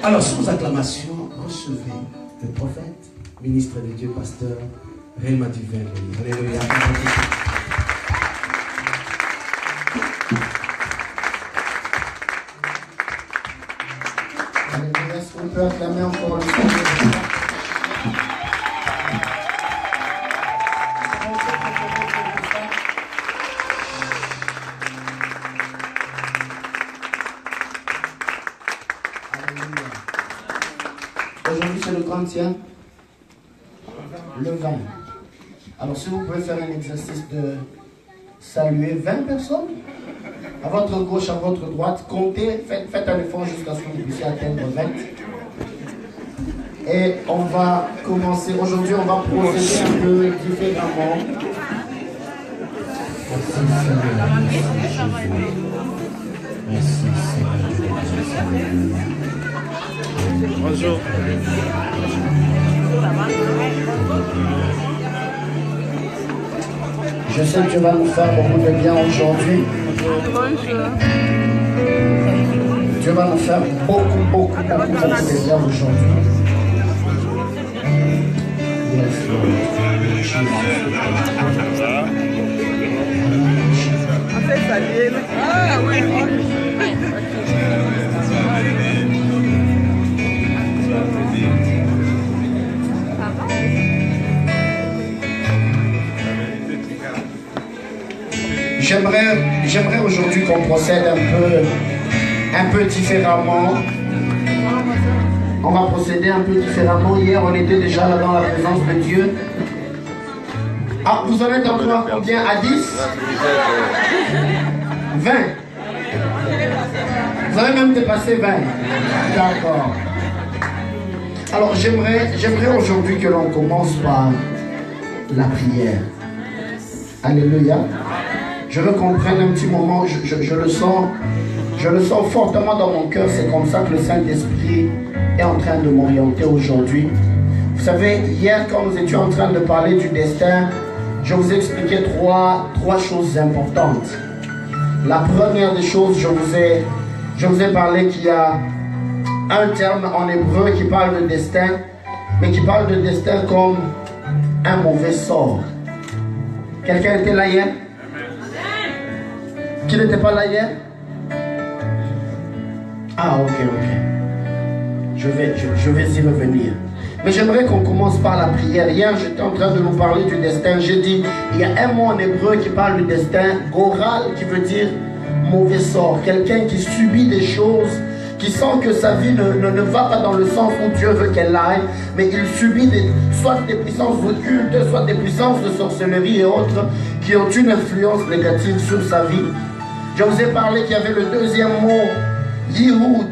Alors, sans acclamation, recevez le prophèt, ministre de Dieu, pasteur Réma Divin. Alléluia. Alléluia. Est-ce qu'on peut acclamer encore le Seigneur? Aujourd'hui, c'est le 30e, le 20. Alors, si vous pouvez faire un exercice de saluer 20 personnes, à votre gauche, à votre droite, comptez, faites un effort jusqu'à ce que vous puissiez atteindre 20. Et on va commencer, aujourd'hui, on va procéder un peu différemment. Merci, Seigneur. Bonjour. Je sais que Dieu va nous faire beaucoup de bien aujourd'hui. Dieu va nous faire beaucoup de bien aujourd'hui. Yes, Lord. En fait, ça vient. Ah oui. J'aimerais aujourd'hui qu'on procède un peu différemment. On va procéder un peu différemment. Hier, on était déjà là dans la présence de Dieu. Ah, vous en êtes encore combien? À 10? 20. Vous avez même dépassé 20. D'accord. Alors, j'aimerais aujourd'hui que l'on commence par la prière. Alléluia. Je veux qu'on prenne un petit moment, je le sens fortement dans mon cœur. C'est comme ça que le Saint-Esprit est en train de m'orienter aujourd'hui. Vous savez, hier quand nous étions en train de parler du destin, je vous ai expliqué trois choses importantes. La première des choses, je vous ai parlé qu'il y a un terme en hébreu qui parle de destin, mais qui parle de destin comme un mauvais sort. Quelqu'un était là hier? Qui n'était pas là hier? Ah, ok. Je vais y revenir. Mais j'aimerais qu'on commence par la prière. Hier, j'étais en train de nous parler du destin. J'ai dit, il y a un mot en hébreu qui parle du destin, goral, qui veut dire mauvais sort. Quelqu'un qui subit des choses, qui sent que sa vie ne va pas dans le sens où Dieu veut qu'elle aille, mais il subit soit des puissances occultes, soit des puissances de sorcellerie et autres, qui ont une influence négative sur sa vie. Je vous ai parlé qu'il y avait le deuxième mot, Yihoud,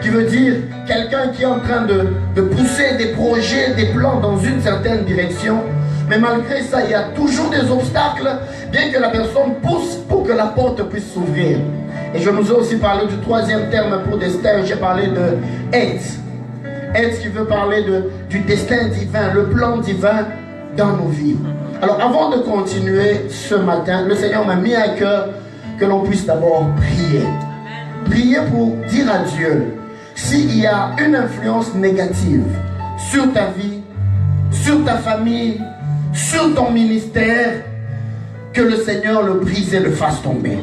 qui veut dire quelqu'un qui est en train de pousser des projets, des plans dans une certaine direction. Mais malgré ça, il y a toujours des obstacles, bien que la personne pousse pour que la porte puisse s'ouvrir. Et je nous ai aussi parlé du troisième terme pour destin. J'ai parlé de Etz. Etz qui veut parler du destin divin, le plan divin dans nos vies. Alors avant de continuer ce matin, le Seigneur m'a mis à cœur que l'on puisse d'abord prier. Prier pour dire à Dieu, s'il y a une influence négative sur ta vie, sur ta famille, sur ton ministère, que le Seigneur le brise et le fasse tomber.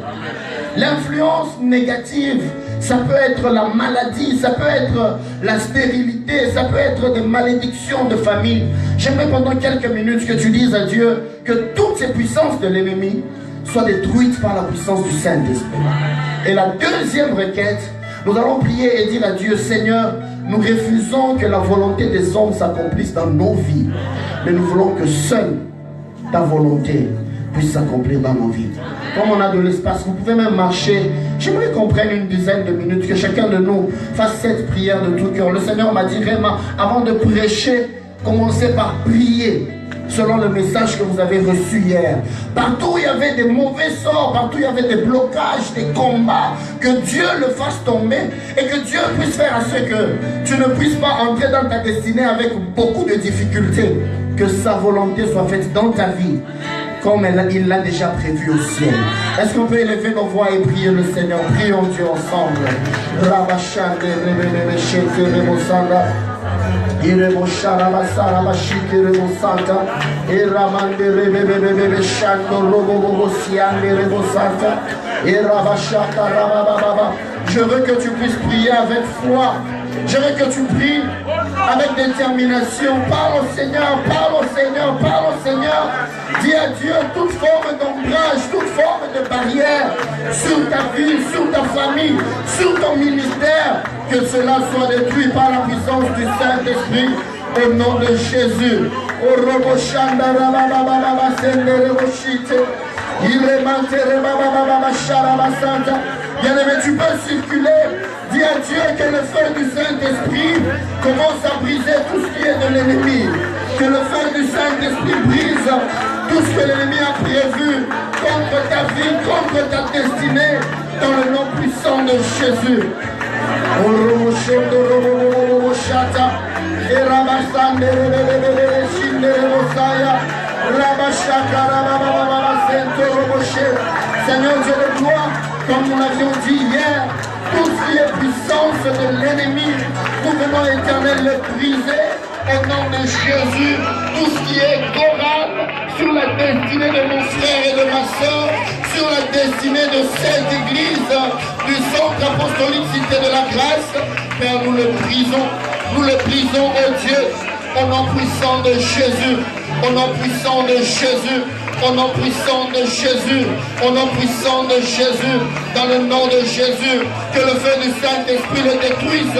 L'influence négative, ça peut être la maladie, ça peut être la stérilité, ça peut être des malédictions de famille. J'aimerais pendant quelques minutes que tu dises à Dieu que toutes ces puissances de l'ennemi soient détruites par la puissance du Saint-Esprit. Et la deuxième requête, nous allons prier et dire à Dieu, Seigneur, nous refusons que la volonté des hommes s'accomplisse dans nos vies, mais nous voulons que seule ta volonté puisse s'accomplir dans nos vies. Comme on a de l'espace, vous pouvez même marcher. J'aimerais qu'on prenne une dizaine de minutes, que chacun de nous fasse cette prière de tout cœur. Le Seigneur m'a dit vraiment, avant de prêcher, commencez par prier selon le message que vous avez reçu hier. Partout où il y avait des mauvais sorts, partout où il y avait des blocages, des combats, que Dieu le fasse tomber et que Dieu puisse faire à ce que tu ne puisses pas entrer dans ta destinée avec beaucoup de difficultés. Que sa volonté soit faite dans ta vie comme il l'a déjà prévu au ciel. Est-ce qu'on peut élever nos voix et prier le Seigneur? Prions Dieu ensemble. Je veux que tu puisses prier avec foi. Je veux que tu pries avec détermination. Parle au Seigneur, parle au Seigneur, parle au Seigneur. Dis à Dieu toute forme d'ombrage, toute forme de barrière sur ta vie, sur ta famille, sur ton ministère. Que cela soit détruit par la puissance du Saint-Esprit. Au nom de Jésus. Bien-aimé, tu peux circuler. Dis à Dieu que le feu du Saint-Esprit commence à briser tout ce qui est de l'ennemi. Que le feu du Saint-Esprit brise tout ce que l'ennemi a prévu contre ta vie, contre ta destinée, dans le nom puissant de Jésus. Seigneur Dieu de gloire, comme nous l'avions dit hier, tout ce qui est puissance de l'ennemi, nous venons éternel le briser au nom de Jésus. Tout ce qui est coral sur la destinée de mon frère et de ma soeur, sur la destinée de cette église, du centre apostolique Cité de la Grâce, Père, nous le brisons, oh Dieu, au nom puissant de Jésus, au nom puissant de Jésus. Au nom puissant de Jésus, au nom puissant de Jésus, dans le nom de Jésus, que le feu du Saint-Esprit le détruise.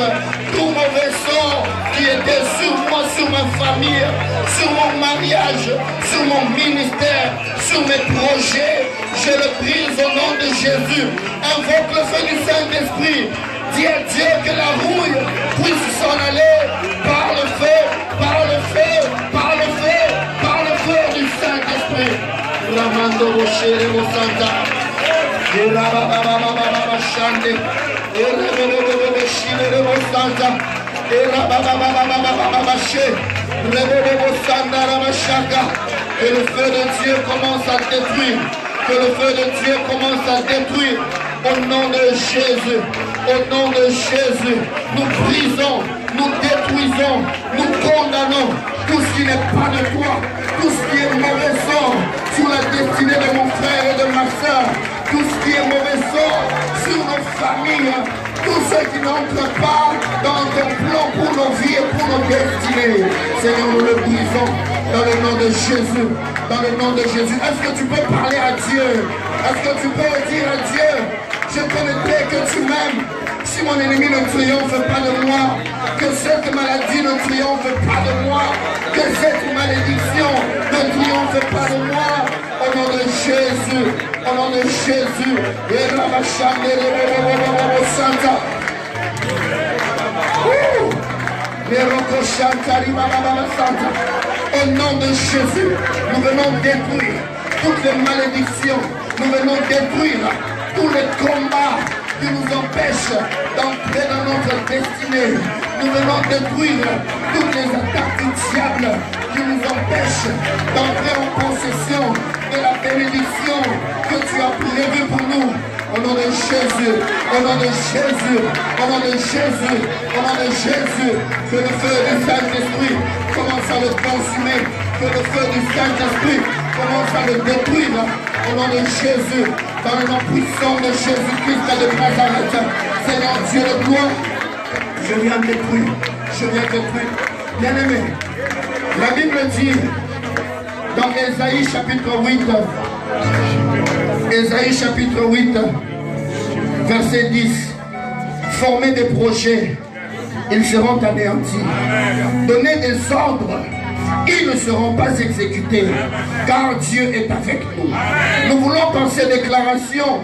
Tout mauvais sort qui était sur moi, sur ma famille, sur mon mariage, sur mon ministère, sur mes projets, je le brise au nom de Jésus. Invoque le feu du Saint-Esprit. Dis à Dieu que la rouille puisse s'en aller par le feu, par le feu, par le feu, par le feu du Saint-Esprit. Ramando Bochere Mosanta, Erabababababa Shande, Erebebebebeshire Mosanta, Erabababababa She, Rebebebosanda Ramashaka. Que le feu de Dieu commence à détruire. Que le feu de Dieu commence à détruire. Au nom de Jésus, au nom de Jésus, nous brisons, nous détruisons, nous condamnons tout ce qui n'est pas de toi, tout ce qui est mauvais sort sur la destinée de mon frère et de ma soeur, tout ce qui est mauvais sort sur nos familles, tous ceux qui n'entrent pas dans ton plan pour nos vies et pour nos destinées. Seigneur, nous le brisons dans le nom de Jésus, dans le nom de Jésus. Est-ce que tu peux parler à Dieu? Est-ce que tu peux dire à Dieu? Je connaîtrais que tu m'aimes. Si mon ennemi ne triomphe pas de moi, que cette maladie ne triomphe pas de moi, que cette malédiction ne triomphe pas de moi, au nom de Jésus, au nom de Jésus. Et la au nom de Jésus, nous venons détruire toutes les malédictions, nous venons détruire tous les combats qui nous empêchent d'entrer dans notre destinée. Nous venons détruire toutes les attaques du diable qui nous empêchent d'entrer en possession de la bénédiction que tu as prévue pour nous. Au nom de Jésus, au nom de Jésus, au nom de Jésus, au nom de Jésus, que le feu du Saint-Esprit commence à le consumer, que le feu du Saint-Esprit commence à le détruire. Au nom de Jésus, dans le nom puissant de Jésus-Christ de Nazareth, Seigneur Dieu de gloire, je viens détruire, je viens détruire. Bien-aimé, la Bible dit dans Ésaïe chapitre 8, Ésaïe chapitre 8, verset 10, formez des projets, ils seront anéantis. Donnez des ordres, ils ne seront pas exécutés, car Dieu est avec nous. Nous voulons par ces déclarations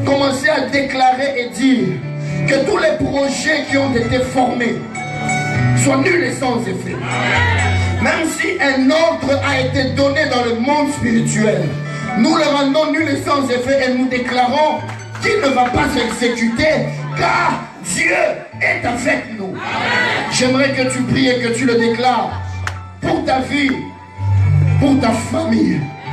commencer à déclarer et dire que tous les projets qui ont été formés soient nuls et sans effet. Même si un ordre a été donné dans le monde spirituel, nous le rendons nul et sans effet et nous déclarons qu'il ne va pas s'exécuter, car Dieu est avec nous. J'aimerais que tu pries et que tu le déclares pour ta vie, pour ta famille,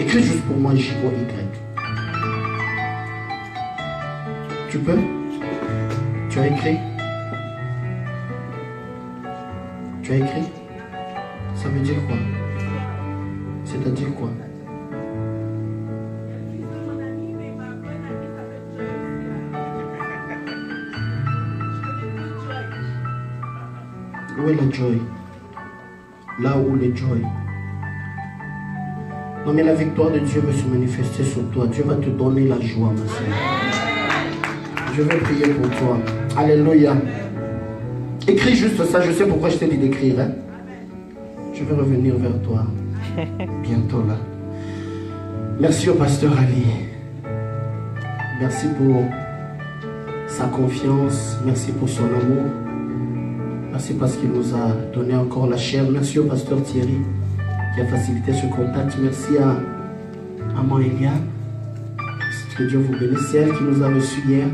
Écris juste pour moi J-O-Y. Tu peux? Tu as écrit? Tu as écrit? Ça veut dire quoi? C'est-à-dire quoi? Où est la joy? Là où le joy. Non mais la victoire de Dieu veut se manifester sur toi. Dieu va te donner la joie, ma soeur. Je vais prier pour toi. Alléluia. Écris juste ça. Je sais pourquoi je t'ai dit d'écrire. Hein? Je vais revenir vers toi. Bientôt là. Merci au pasteur Ali. Merci pour sa confiance. Merci pour son amour. Merci parce qu'il nous a donné encore la chair. Merci au pasteur Thierry qui a facilité ce contact. Merci à maman Eliane. Que Dieu vous bénisse. C'est elle qui nous a reçus hier.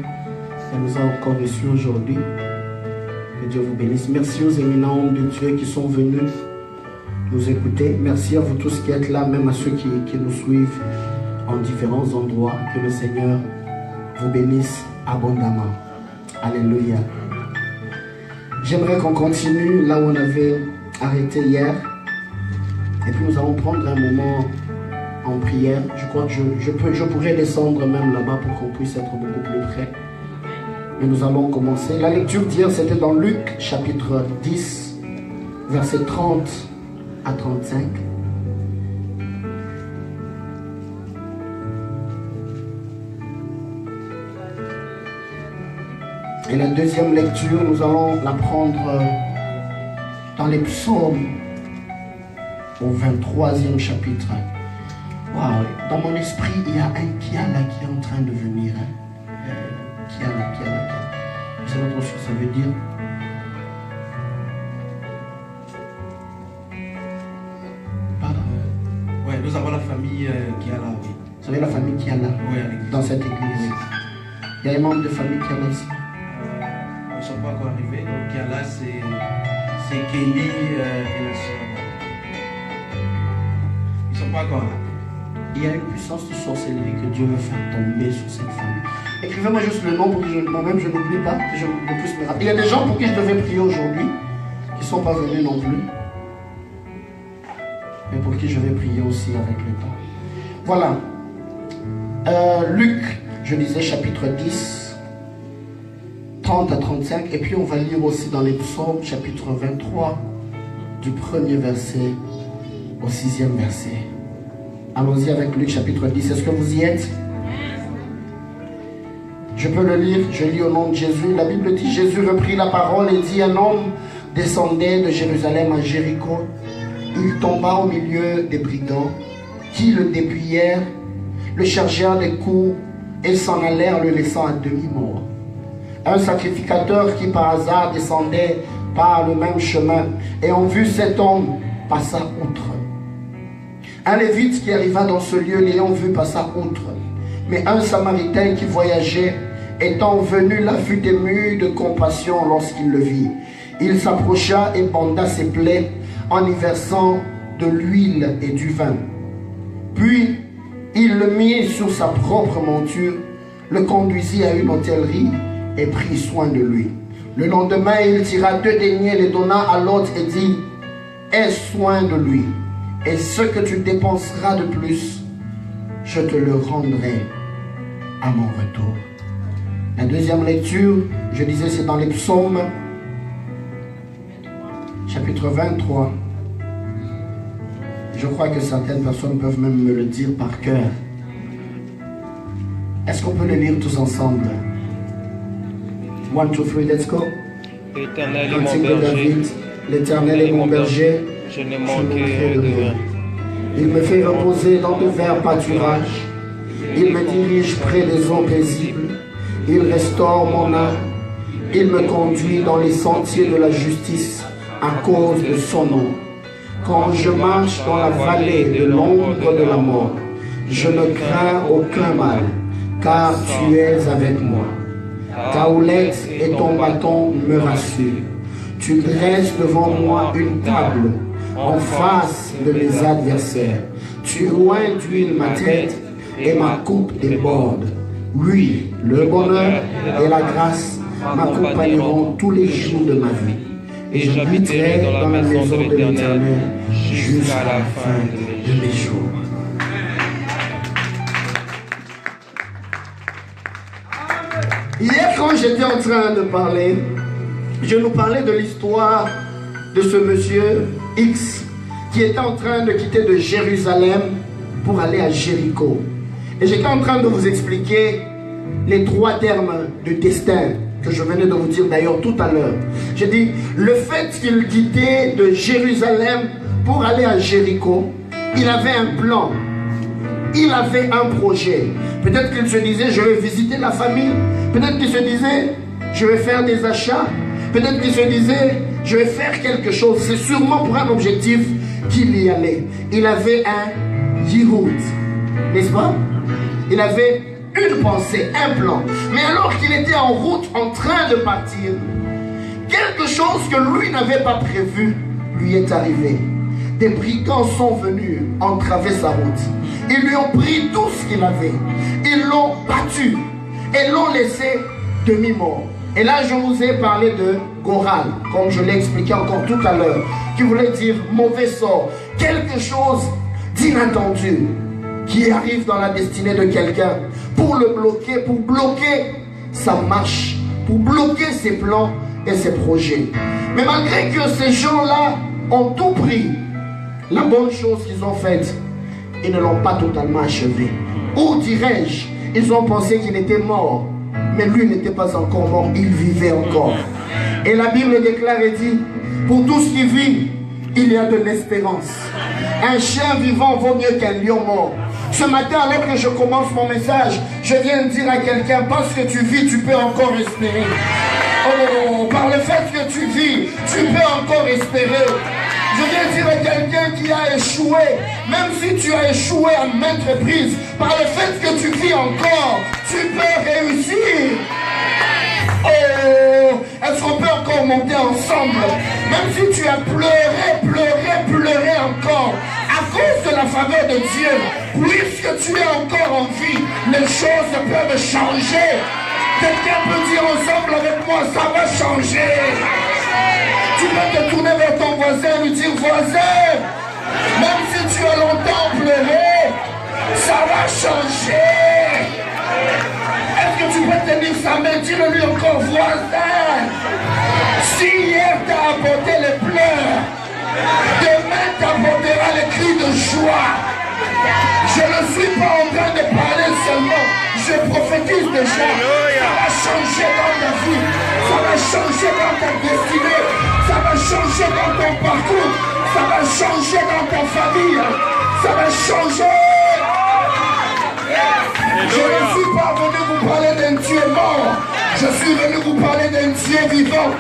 Elle nous a encore reçus aujourd'hui. Que Dieu vous bénisse. Merci aux éminents hommes de Dieu qui sont venus nous écouter. Merci à vous tous qui êtes là, même à ceux qui nous suivent en différents endroits. Que le Seigneur vous bénisse abondamment. Alléluia. J'aimerais qu'on continue là où on avait arrêté hier. Et puis nous allons prendre un moment en prière. Je crois que je pourrais descendre même là-bas pour qu'on puisse être beaucoup plus près. Mais nous allons commencer. La lecture d'hier, c'était dans Luc, chapitre 10, versets 30 à 35. Et la deuxième lecture, nous allons la prendre dans les psaumes, au 23e chapitre. Wow. Dans mon esprit, il y a un Kiala qui est en train de venir. Hein? Kiala. Vous savez trop ce que ça veut dire? Pardon? Ouais, nous avons la famille Kiala, oui. Vous savez la famille Kiala? Oui, à l'église. Dans cette église. Il y a des membres de famille Kiala ici. Ils ne sont pas encore arrivés. Donc Kiala, c'est Kelly et la soeur. Ils ne sont pas encore là. Il y a une puissance de sorcellerie que Dieu veut faire tomber sur cette famille. Écrivez-moi juste le nom pour que moi-même je n'oublie pas, que je puisse me rappeler. Il y a des gens pour qui je devais prier aujourd'hui, qui ne sont pas venus non plus, mais pour qui je vais prier aussi avec le temps. Voilà. Luc, je disais chapitre 10, 30 à 35, et puis on va lire aussi dans les psaumes, chapitre 23, du premier verset au 6e verset. Allons-y avec Luc chapitre 10. Est-ce que vous y êtes? Je peux le lire. Je lis au nom de Jésus. La Bible dit: Jésus reprit la parole et dit: un homme descendait de Jérusalem à Jéricho. Il tomba au milieu des brigands qui le dépouillèrent, le chargèrent des coups et s'en allèrent, le laissant à demi-mort. Un sacrificateur qui par hasard descendait par le même chemin, ayant vu cet homme, passa outre. Un lévite qui arriva dans ce lieu, l'ayant vu, passa outre. Mais un samaritain qui voyageait, étant venu là, fut ému de compassion lorsqu'il le vit. Il s'approcha et banda ses plaies en y versant de l'huile et du vin. Puis, il le mit sur sa propre monture, le conduisit à une hôtellerie et prit soin de lui. Le lendemain, il tira 2 deniers, les donna à l'autre et dit: aie soin de lui. Et ce que tu dépenseras de plus, je te le rendrai à mon retour. La deuxième lecture, je disais, c'est dans les psaumes, chapitre 23. Je crois que certaines personnes peuvent même me le dire par cœur. Est-ce qu'on peut le lire tous ensemble? 1, 2, 3, let's go. L'Éternel est mon berger. L'Éternel est mon berger. Je ne manquerai de rien. Il me fait reposer dans de verts pâturages. Il me dirige près des eaux paisibles. Il restaure mon âme. Il me conduit dans les sentiers de la justice à cause de son nom. Quand je marche dans la vallée de l'ombre de la mort, je ne crains aucun mal, car tu es avec moi. Ta houlette et ton bâton me rassurent. Tu dresses devant moi une table en face de mes adversaires. Tu oins d'huile ma tête et ma coupe déborde. Oui, le bonheur et la grâce m'accompagneront tous les jours de ma vie. Et j'habiterai dans la maison de l'Éternel jusqu'à la fin de mes jours. Hier, quand j'étais en train de parler, je nous parlais de l'histoire de ce monsieur X qui était en train de quitter de Jérusalem pour aller à Jéricho. Et j'étais en train de vous expliquer les 3 termes de destin que je venais de vous dire d'ailleurs tout à l'heure. J'ai dit, le fait qu'il quittait de Jérusalem pour aller à Jéricho, il avait un plan, il avait un projet. Peut-être qu'il se disait, je vais visiter la famille. Peut-être qu'il se disait, je vais faire des achats. Peut-être qu'il se disait, je vais faire quelque chose. C'est sûrement pour un objectif qu'il y allait. Il avait un yihoud, n'est-ce pas? Il avait une pensée, un plan. Mais alors qu'il était en route, en train de partir, quelque chose que lui n'avait pas prévu lui est arrivé. Des brigands sont venus entraver sa route. Ils lui ont pris tout ce qu'il avait. Ils l'ont battu et l'ont laissé demi-mort. Et là, je vous ai parlé de Goral, comme je l'ai expliqué encore tout à l'heure, qui voulait dire mauvais sort, quelque chose d'inattendu qui arrive dans la destinée de quelqu'un pour le bloquer, pour bloquer sa marche, pour bloquer ses plans et ses projets. Mais malgré que ces gens-là ont tout pris, la bonne chose qu'ils ont faite, ils ne l'ont pas totalement achevé. Ou dirais-je, ils ont pensé qu'il était mort, mais lui n'était pas encore mort, il vivait encore. Et la Bible déclare et dit, pour tout ce qui vit, il y a de l'espérance. Un chien vivant vaut mieux qu'un lion mort. Ce matin, alors que je commence mon message, je viens de dire à quelqu'un, parce que tu vis, tu peux encore espérer. Oh, par le fait que tu vis, tu peux encore espérer. Je viens dire à quelqu'un qui a échoué, même si tu as échoué à maintes reprises, par le fait que tu vis encore, tu peux réussir. Oh, est-ce qu'on peut encore monter ensemble? Même si tu as pleuré encore, à cause de la faveur de Dieu, puisque tu es encore en vie, les choses peuvent changer. Quelqu'un peut dire ensemble avec moi, ça va changer. Tu peux te tourner vers ton voisin et lui dire, voisin, même si tu as longtemps pleuré, ça va changer. Est-ce que tu peux tenir sa main? Dis-le-lui encore, voisin. Si hier t'as apporté les pleurs, demain t'apportera les cris de joie. Je ne suis pas en train de parler seulement, je prophétise déjà. Ça va changer dans ta vie, ça va changer dans ta destinée, ça va changer dans ton parcours, ça va changer dans ta famille, ça va changer. Je ne suis pas venu vous parler d'un Dieu mort, je suis venu vous parler d'un Dieu vivant,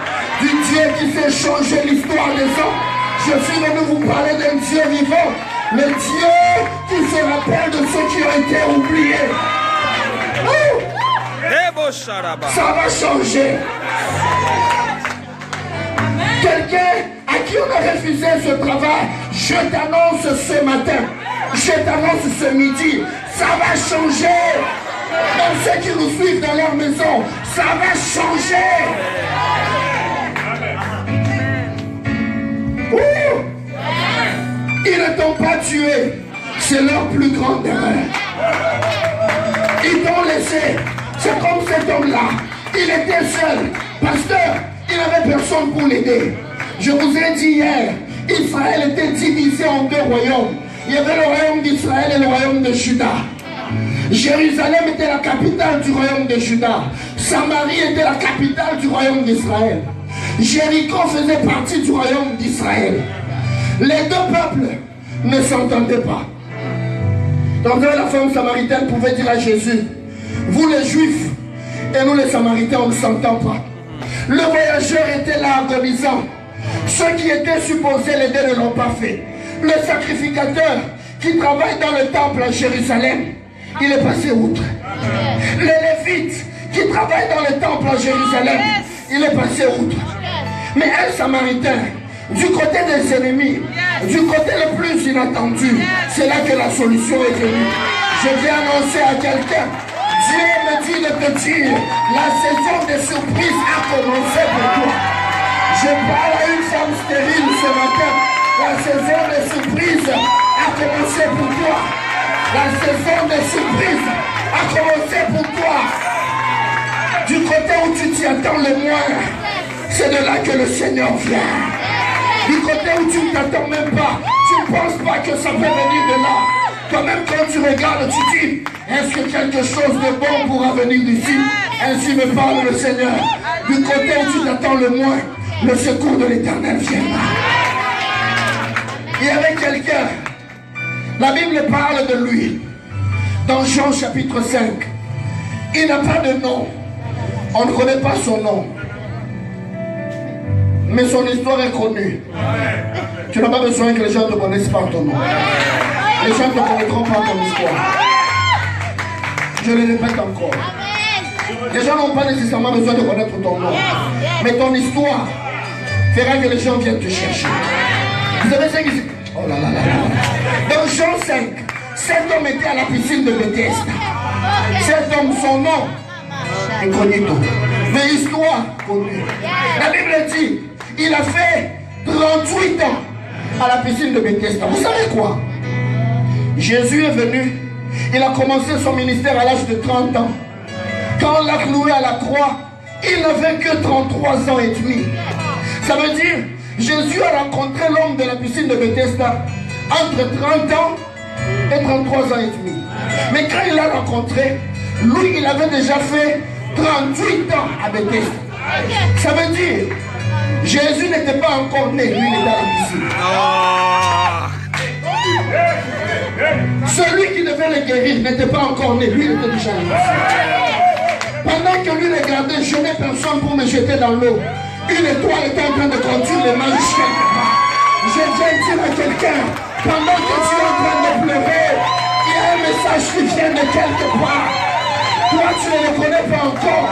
du Dieu qui fait changer l'histoire des hommes. Je suis venu vous parler d'un Dieu vivant, le Dieu qui se rappelle de ceux qui ont été oubliés. Ça va changer. Quelqu'un à qui on a refusé ce travail, je t'annonce ce matin, je t'annonce ce midi, ça va changer. Même ceux qui nous suivent dans leur maison, ça va changer. Ils ne t'ont pas tué, c'est leur plus grande erreur. Ils t'ont laissé. C'est comme cet homme-là, il était seul. Pasteur, il n'avait personne pour l'aider. Je vous ai dit hier, Israël était divisé en 2 royaumes. Il y avait le royaume d'Israël et le royaume de Juda. Jérusalem était la capitale du royaume de Juda. Samarie était la capitale du royaume d'Israël. Jéricho faisait partie du royaume d'Israël. Les 2 peuples ne s'entendaient pas. Donc la femme samaritaine pouvait dire à Jésus, vous les Juifs et nous les Samaritains, on ne s'entend pas. Le voyageur était là agonisant. Ceux qui étaient supposés l'aider ne l'ont pas fait. Le sacrificateur qui travaille dans le temple à Jérusalem, il est passé outre. Les Lévites qui travaillent dans le temple à Jérusalem, il est passé outre. Mais un Samaritain, du côté des ennemis, Du côté le plus inattendu, c'est là que la solution est venue. Je viens annoncer à quelqu'un, Dieu me dit de te dire, la saison des surprises a commencé pour toi. Je parle à une femme stérile ce matin. La saison des surprises a commencé pour toi. La saison des surprises a commencé pour toi. Du côté où tu t'y attends le moins, c'est de là que le Seigneur vient. Du côté où tu ne t'attends même pas, tu ne penses pas que ça peut venir de là. Quand même quand tu regardes, tu dis, est-ce que quelque chose de bon pourra venir d'ici? Ainsi me parle le Seigneur. Du côté où tu t'attends le moins, le secours de l'Éternel viendra. Il y avait quelqu'un, la Bible parle de lui, dans Jean chapitre 5. Il n'a pas de nom, on ne connaît pas son nom, mais son histoire est connue. Tu n'as pas besoin que les gens te connaissent par ton nom. Les gens ne te connaîtront pas ton histoire. Je le répète encore. Les gens n'ont pas nécessairement besoin de connaître ton nom, mais ton histoire fera que les gens viennent te chercher. Vous savez ce qui... Oh là là là là. Dans Jean 5, cet homme était à la piscine de Bethesda. Cet homme, son nom, incognito. Mais histoire connue. La Bible dit, il a fait 38 ans à la piscine de Bethesda. Vous savez quoi? Jésus est venu, il a commencé son ministère à l'âge de 30 ans. Quand on l'a cloué à la croix, il n'avait que 33 ans et demi. Ça veut dire, Jésus a rencontré l'homme de la piscine de Bethesda entre 30 ans et 33 ans et demi. Mais quand il l'a rencontré, lui, il avait déjà fait 38 ans à Bethesda. Ça veut dire, Jésus n'était pas encore né, lui, il était à la piscine. Celui qui devait le guérir n'était pas encore né, lui, il était déjà à la piscine. Pendant que lui regardait, je n'ai personne pour me jeter dans l'eau. Une étoile était en train de conduire les mains quelque part. Je viens dire à quelqu'un, pendant que tu es en train de pleurer, il y a un message qui vient de quelque part. Toi, tu ne le connais pas encore.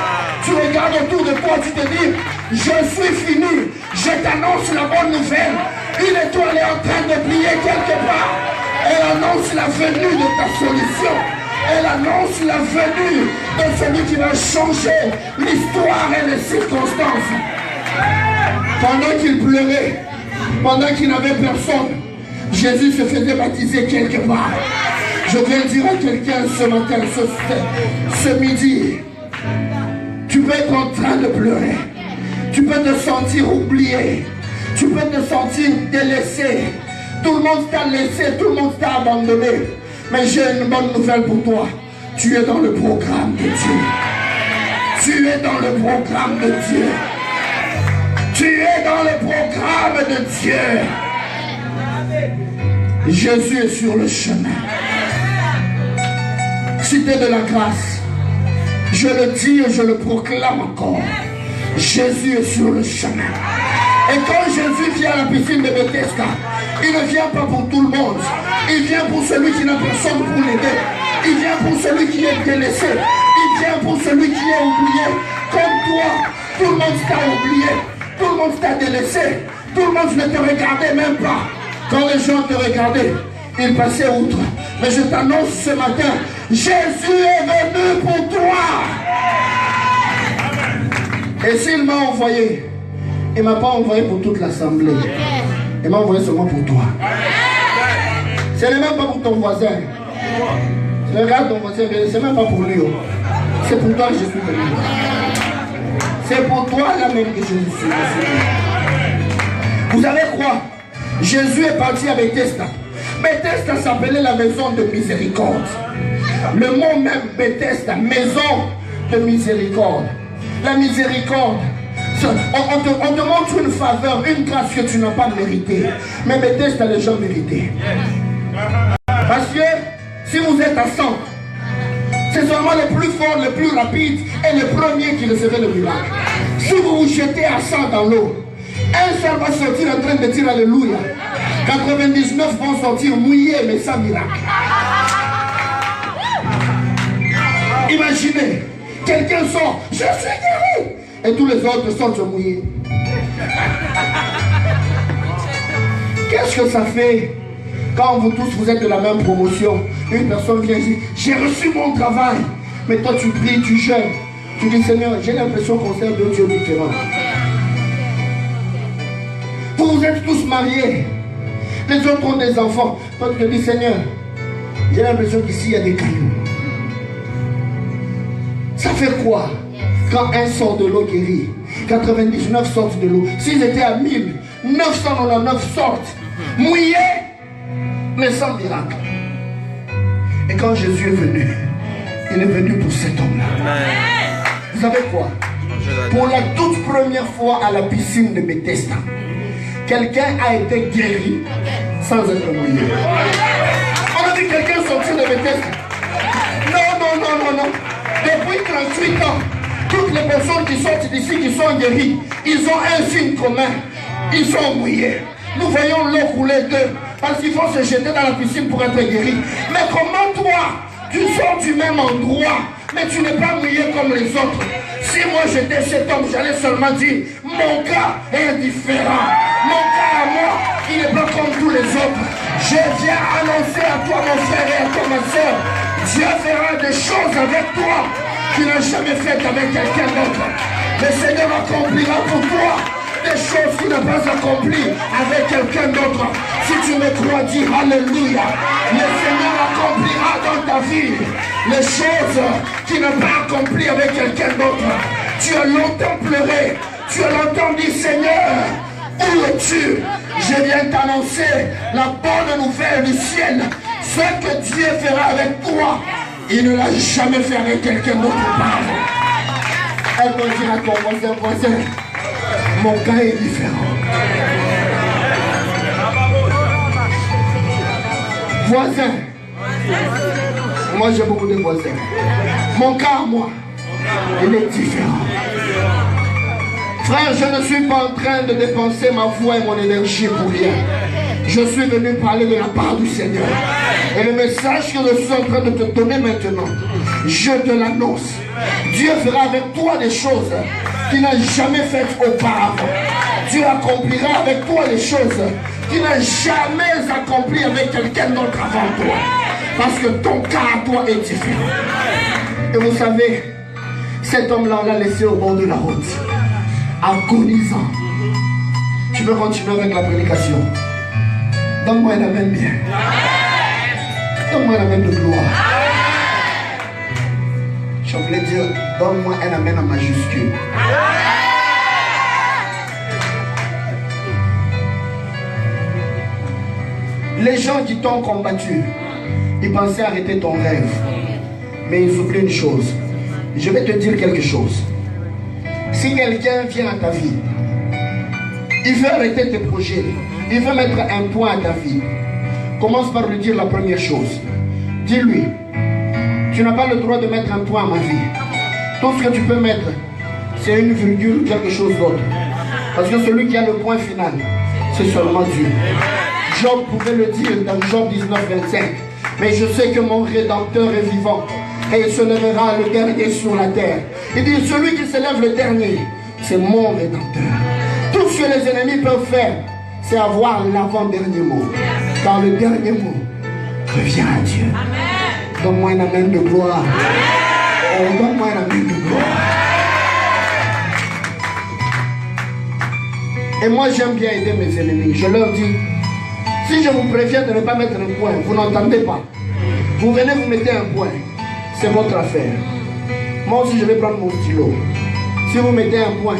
Tu regardes autour de toi, tu te dis, je suis fini. Je t'annonce la bonne nouvelle. Une étoile est en train de briller quelque part. Elle annonce la venue de ta solution. Elle annonce la venue de celui qui va changer l'histoire et les circonstances. Pendant qu'il pleurait, pendant qu'il n'avait personne, Jésus se faisait baptiser quelque part. Je viens dire à quelqu'un ce matin, ce midi, tu peux être en train de pleurer, tu peux te sentir oublié, tu peux te sentir délaissé. Tout le monde t'a laissé, tout le monde t'a abandonné. Mais j'ai une bonne nouvelle pour toi. Tu es dans le programme de Dieu. Tu es dans le programme de Dieu. Tu es dans le programme de Dieu. Jésus est sur le chemin. Cité de la grâce. Je le dis et je le proclame encore. Jésus est sur le chemin. Et quand Jésus vient à la piscine de Bethesda, il ne vient pas pour tout le monde. Il vient pour celui qui n'a personne pour l'aider. Il vient pour celui qui est délaissé. Il vient pour celui qui est oublié. Comme toi, tout le monde t'a oublié. Tout le monde t'a délaissé. Tout le monde ne te regardait même pas. Quand les gens te regardaient, ils passaient outre. Mais je t'annonce ce matin, Jésus est venu pour toi. Et s'il m'a envoyé, il ne m'a pas envoyé pour toute l'assemblée. Il m'a envoyé seulement pour toi. Ce n'est même pas pour ton voisin. Regarde ton voisin, ce n'est même pas pour lui. C'est pour toi que je suis venu. C'est pour toi là même que je suis venu. Vous savez quoi? Jésus est parti à Bethesda. Bethesda s'appelait la maison de miséricorde. Le mot même Bethesda, maison de miséricorde. La miséricorde. On te montre une faveur, une grâce que tu n'as pas méritée. Mais Bethesda, les gens méritaient. Parce que si vous êtes à 100, c'est seulement le plus fort, le plus rapide et le premier qui recevait le miracle. Si vous vous jetez à 100 dans l'eau, un seul va sortir en train de dire Alléluia. 99 vont sortir mouillés mais sans miracle. Imaginez, quelqu'un sort, je suis guéri. Et tous les autres sortent mouillés. Qu'est-ce Est-ce que ça fait, quand vous tous vous êtes de la même promotion, une personne vient dire, j'ai reçu mon travail, mais toi tu pries, tu jeûnes, tu dis Seigneur, j'ai l'impression qu'on sert deux dieux différents. Vous êtes tous mariés, les autres ont des enfants, toi tu te dis Seigneur, j'ai l'impression qu'ici il y a des cailloux. Ça fait quoi quand un sort de l'eau guérit, 99 sortent de l'eau. S'ils étaient à 1000, 999 sortent, mouillés, mais sans miracle. Et quand Jésus est venu, il est venu pour cet homme-là. Vous savez quoi? Pour la toute première fois à la piscine de Bethesda, quelqu'un a été guéri sans être mouillé. On a vu quelqu'un sortir de Bethesda. Non. Depuis 38 ans, toutes les personnes qui sortent d'ici, qui sont guéries, ils ont un signe commun. Ils sont mouillés. Nous voyons l'eau couler d'eux parce qu'il faut se jeter dans la piscine pour être guéri. Mais comment toi, tu sors du même endroit, mais tu n'es pas mouillé comme les autres? Si moi j'étais cet homme, j'allais seulement dire, mon cas est différent. Mon cas à moi, il n'est pas comme tous les autres. Je viens annoncer à toi, mon frère, et à toi, ma soeur, Dieu fera des choses avec toi qu'il n'a jamais faites avec quelqu'un d'autre. Le Seigneur accomplira pour toi des choses qu'il n'a pas accomplies avec quelqu'un d'autre. Si tu me crois, dis Alléluia. Le Seigneur accomplira dans ta vie les choses qu'il n'a pas accomplies avec quelqu'un d'autre. Tu as longtemps pleuré, tu as longtemps dit Seigneur, où es-tu? Je viens t'annoncer la bonne nouvelle du ciel. Ce que Dieu fera avec toi, il ne l'a jamais fait avec quelqu'un d'autre auparavant. Elle va dire à ton voisin, mon cas est différent. Voisin, moi j'ai beaucoup de voisins. Mon cas à moi, il est différent. Frère, je ne suis pas en train de dépenser ma foi et mon énergie pour rien. Je suis venu parler de la part du Seigneur. Et le message que je suis en train de te donner maintenant, je te l'annonce. Dieu fera avec toi des choses qu'il n'a jamais faites auparavant. Dieu accomplira avec toi des choses qu'il n'a jamais accomplies avec quelqu'un d'autre avant toi. Parce que ton cas à toi est différent. Et vous savez, cet homme-là, on l'a laissé au bord de la route, agonisant. Tu peux continuer avec la prédication. Donne-moi un amen bien. Donne-moi un amen de gloire. Je voulais dire, donne-moi un amen en majuscule. Les gens qui t'ont combattu, ils pensaient arrêter ton rêve. Mais ils oublient une chose. Je vais te dire quelque chose. Si quelqu'un vient à ta vie, il veut arrêter tes projets, il veut mettre un point à ta vie, commence par lui dire la première chose. Dis-lui, tu n'as pas le droit de mettre un point à ma vie. Tout ce que tu peux mettre, c'est une virgule ou quelque chose d'autre. Parce que celui qui a le point final, c'est seulement Dieu. Job pouvait le dire dans Job 19, 25. Mais je sais que mon Rédempteur est vivant et il se lèvera le dernier sur la terre. Il dit, celui qui se lève le dernier, c'est mon Rédempteur. Tout ce que les ennemis peuvent faire, c'est avoir l'avant-dernier mot. Dans le dernier mot, reviens à Dieu. Donne-moi un amen de gloire. Oh, donne-moi un amen de gloire. Et moi, j'aime bien aider mes ennemis. Je leur dis, si je vous préviens de ne pas mettre un point, vous n'entendez pas. Vous venez, vous mettez un point. C'est votre affaire. Moi aussi, je vais prendre mon stylo. Si vous mettez un point,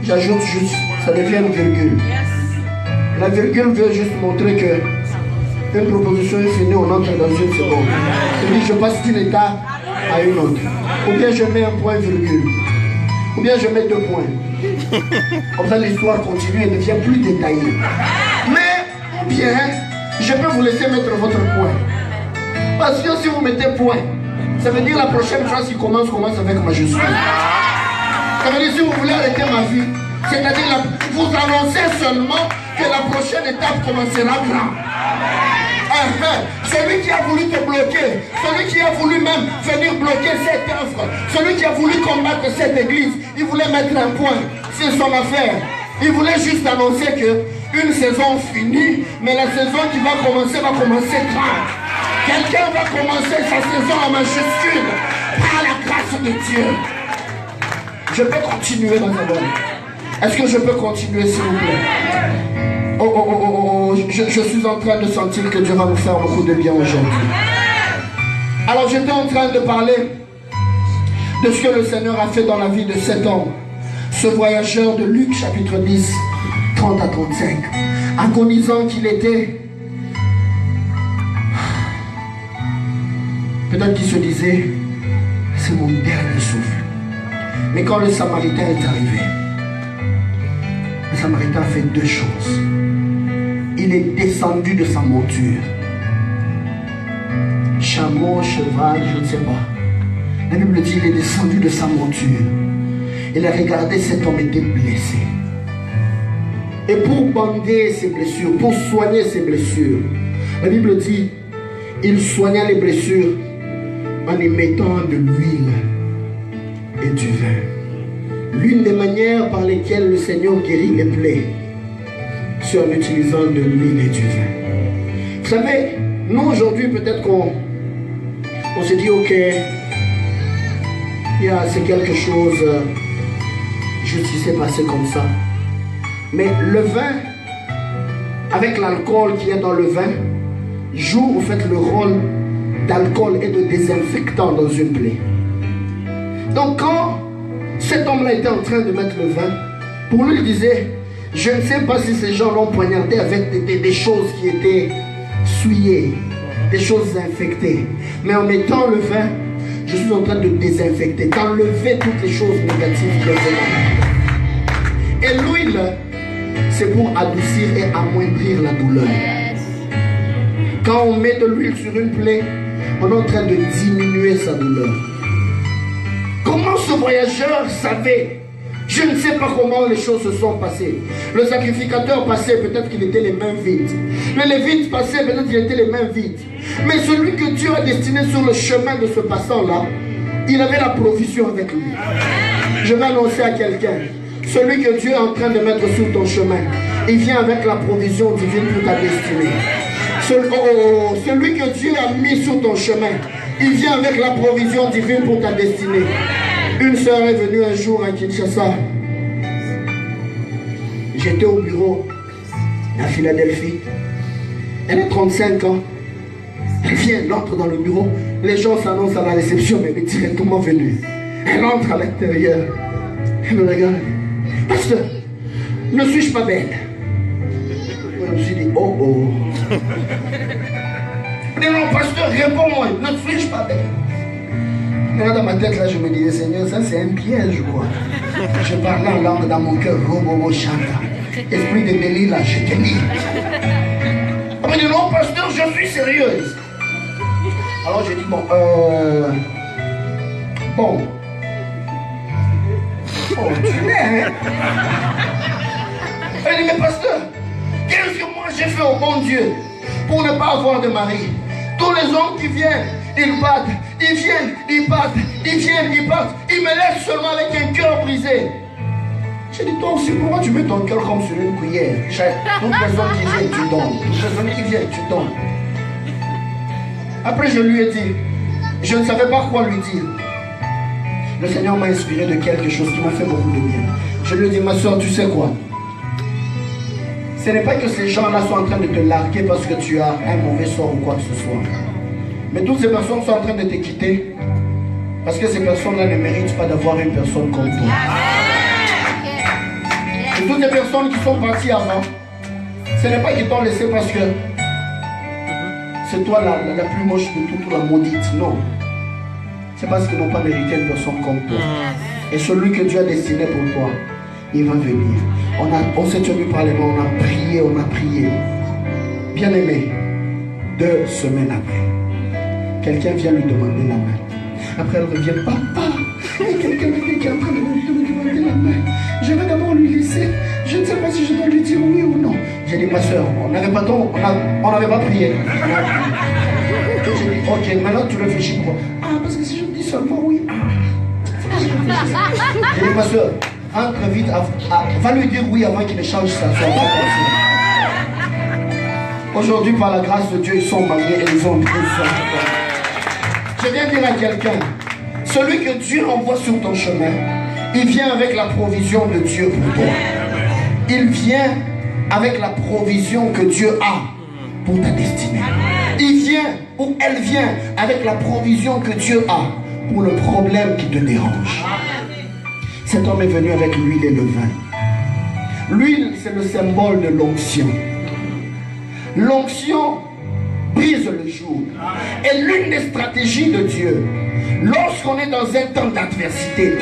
j'ajoute juste, ça devient une virgule. La virgule veut juste montrer que une proposition est finie, on entre dans une seconde. C'est-à-dire, je passe d'une étape à une autre. Ou bien je mets un point virgule. Ou bien je mets 2 points. Comme ça, l'histoire continue et devient plus détaillée. Mais, ou bien, je peux vous laisser mettre votre point. Parce que si vous mettez point, ça veut dire la prochaine phrase qui commence avec majuscule. Ça veut dire si vous voulez arrêter ma vie, c'est-à-dire vous annoncez seulement que la prochaine étape commencera grand. Celui qui a voulu te bloquer, celui qui a voulu même venir bloquer cette œuvre, celui qui a voulu combattre cette église, il voulait mettre un point sur son affaire. Il voulait juste annoncer que une saison finie, mais la saison qui va commencer grande. Quelqu'un va commencer sa saison en majuscule par la grâce de Dieu. Je peux continuer dans un domaine. Est-ce que je peux continuer, s'il vous plaît? Je suis en train de sentir que Dieu va nous faire beaucoup de bien aujourd'hui. Alors j'étais en train de parler de ce que le Seigneur a fait dans la vie de cet homme, ce voyageur de Luc chapitre 10, 30 à 35, agonisant qu'il était. Peut-être qu'il se disait, c'est mon dernier souffle. Mais quand le Samaritain est arrivé, le Samaritain a fait deux choses. Il est descendu de sa monture. Chameau, cheval, je ne sais pas. La Bible dit, il est descendu de sa monture. Il a regardé, cet homme était blessé. Et pour bander ses blessures, pour soigner ses blessures, la Bible dit, il soigna les blessures en y mettant de l'huile et du vin. L'une des manières par lesquelles le Seigneur guérit les plaies, c'est en utilisant de l'huile et du vin. Vous savez, nous aujourd'hui, peut-être qu'on se dit, ok, c'est quelque chose, juste qui s'est passé comme ça. Mais le vin, avec l'alcool qui est dans le vin, joue en fait le rôle d'alcool et de désinfectant dans une plaie. Donc quand cet homme-là était en train de mettre le vin, pour lui il disait, je ne sais pas si ces gens l'ont poignardé avec des choses qui étaient souillées, des choses infectées. Mais en mettant le vin, je suis en train de désinfecter, d'enlever toutes les choses négatives qui étaient là. Et l'huile, c'est pour adoucir et amoindrir la douleur. Quand on met de l'huile sur une plaie, on est en train de diminuer sa douleur. Comment ce voyageur savait? Je ne sais pas comment les choses se sont passées. Le sacrificateur passait, peut-être qu'il était les mains vides. Le lévite passait, peut-être qu'il était les mains vides. Mais celui que Dieu a destiné sur le chemin de ce passant-là, il avait la provision avec lui. Je vais annoncer à quelqu'un, celui que Dieu est en train de mettre sur ton chemin, il vient avec la provision divine pour ta destinée. Celui que Dieu a mis sur ton chemin, il vient avec la provision divine pour ta destinée. Une sœur est venue un jour à Kinshasa. J'étais au bureau à Philadelphie. Elle a 35 ans. Elle vient, elle entre dans le bureau. Les gens s'annoncent à la réception, mais elle est directement venue. Elle entre à l'intérieur. Elle me regarde. Pasteur, ne suis-je pas belle? Je me suis dit, oh oh. Mais non, pasteur, réponds-moi, ne suis-je pas belle? Là, dans ma tête, là, je me disais, Seigneur, ça c'est un piège, quoi. Je parlais en langue dans mon cœur, robo chanta. Esprit de délit, là, je te lis. Elle me dit, non, pasteur, je suis sérieuse. Alors, j'ai dit, bon, tu l'es, hein? Elle dit, mais pasteur, qu'est-ce que moi j'ai fait au bon Dieu pour ne pas avoir de mari? Tous les hommes qui viennent, ils battent, ils viennent, ils battent, ils viennent, ils battent. Ils me laissent seulement avec un cœur brisé. J'ai dit, toi aussi, pourquoi tu mets ton cœur comme sur une cuillère? Toute personne qui vient, tu donnes. Toute personne qui vient, tu donnes. Après, je lui ai dit, je ne savais pas quoi lui dire. Le Seigneur m'a inspiré de quelque chose qui m'a fait beaucoup de bien. Je lui ai dit, ma soeur, tu sais quoi? Ce n'est pas que ces gens-là sont en train de te larguer parce que tu as un mauvais sort ou quoi que ce soit. Mais toutes ces personnes sont en train de te quitter parce que ces personnes-là ne méritent pas d'avoir une personne comme toi. Et toutes les personnes qui sont parties avant, ce n'est pas qu'ils t'ont laissé parce que c'est toi la plus moche de toutes, la maudite. Non. C'est parce qu'ils n'ont pas mérité une personne comme toi. Et celui que Dieu a destiné pour toi, il va venir. On s'est tenu par les mains, on a prié. Bien aimé, 2 semaines après, quelqu'un vient lui demander la main. Après, elle revient, papa, il y a quelqu'un qui est en train de me demander la main. Je vais d'abord lui laisser. Je ne sais pas si je dois lui dire oui ou non. J'ai dit, ma soeur, on n'avait pas prié. J'ai dit, ok, maintenant tu réfléchis quoi? Ah, parce que si je dis seulement oui, j'ai dit, ma soeur, entre vite, va lui dire oui avant qu'il ne change sa soeur. Aujourd'hui, par la grâce de Dieu, ils sont mariés et ils ont des enfants. Je viens dire à quelqu'un, celui que Dieu envoie sur ton chemin, il vient avec la provision de Dieu pour toi. Il vient avec la provision que Dieu a pour ta destinée. Il vient ou elle vient avec la provision que Dieu a pour le problème qui te dérange. Cet homme est venu avec l'huile et le vin. L'huile, c'est le symbole de l'onction. L'onction brise le jour. Et l'une des stratégies de Dieu, lorsqu'on est dans un temps d'adversité,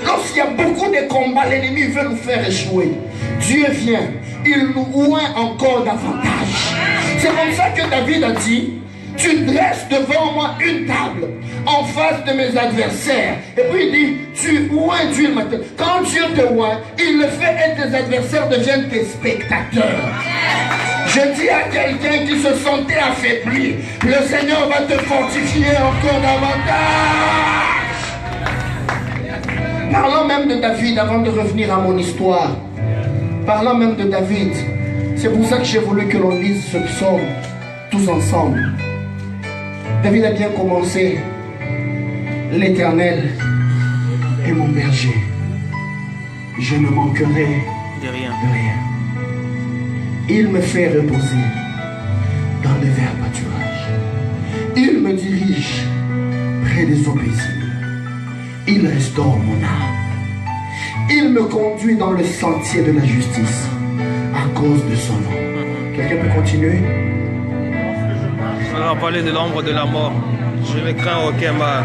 lorsqu'il y a beaucoup de combats, l'ennemi veut nous faire échouer. Dieu vient, il nous oint encore davantage. C'est comme ça que David a dit, tu dresses devant moi une table en face de mes adversaires. Et puis il dit, tu oins d'huile ma tête. Quand Dieu te oint, il le fait et tes adversaires deviennent tes spectateurs. Je dis à quelqu'un qui se sentait affaibli, le Seigneur va te fortifier encore davantage. Parlons même de David avant de revenir à mon histoire. Parlons même de David. C'est pour ça que j'ai voulu que l'on lise ce psaume tous ensemble. David a bien commencé. L'Éternel est mon berger. Je ne manquerai de rien. Il me fait reposer dans les verts pâturages. Il me dirige près des eaux paisibles. Il restaure mon âme. Il me conduit dans le sentier de la justice à cause de son nom. Quelqu'un peut continuer? On va parler de l'ombre de la mort. Je ne crains aucun mal,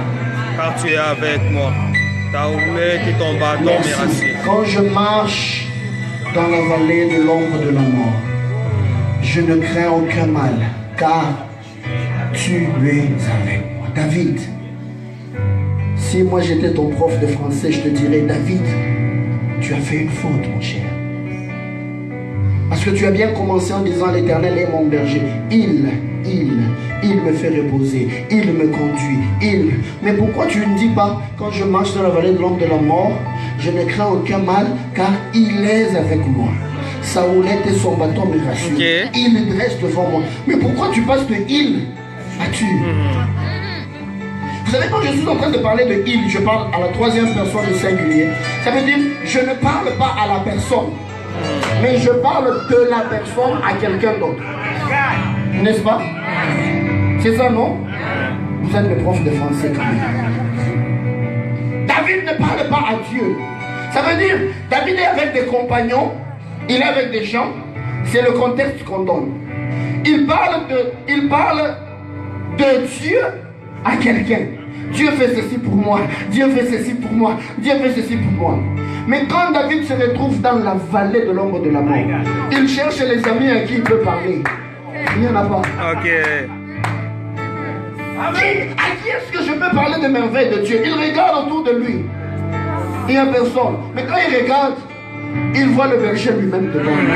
car tu es avec moi. Ta houlée qui ton bâton me rassure. Quand je marche dans la vallée de l'ombre de la mort, je ne crains aucun mal, car tu es avec moi. David, si moi j'étais ton prof de français, je te dirais, David, tu as fait une faute, mon cher. Parce que tu as bien commencé en disant, l'Éternel est mon berger. Il me fait reposer, il me conduit, Mais pourquoi tu ne dis pas, quand je marche dans la vallée de l'ombre de la mort, je ne crains aucun mal, car il est avec moi. Sa houlette et son bâton me rassurent. Okay. Il dresse devant moi. Mais pourquoi tu passes de il à tu? Vous savez, quand je suis en train de parler de il, je parle à la troisième personne du singulier. Ça veut dire, je ne parle pas à la personne, mais je parle de la personne à quelqu'un d'autre. N'est-ce pas? C'est ça, non? Vous êtes le prof de français quand même. David ne parle pas à Dieu. Ça veut dire, David est avec des compagnons, il est avec des gens, c'est le contexte qu'on donne. Il parle de Dieu à quelqu'un. Dieu fait ceci pour moi, Dieu fait ceci pour moi, Dieu fait ceci pour moi. Mais quand David se retrouve dans la vallée de l'ombre de la mort, il cherche les amis à qui il peut parler. Il n'y en a pas. Ok. À qui est-ce que je peux parler de merveilles de Dieu? Il regarde autour de lui. Il n'y a personne. Mais quand il regarde, il voit le berger lui-même devant lui.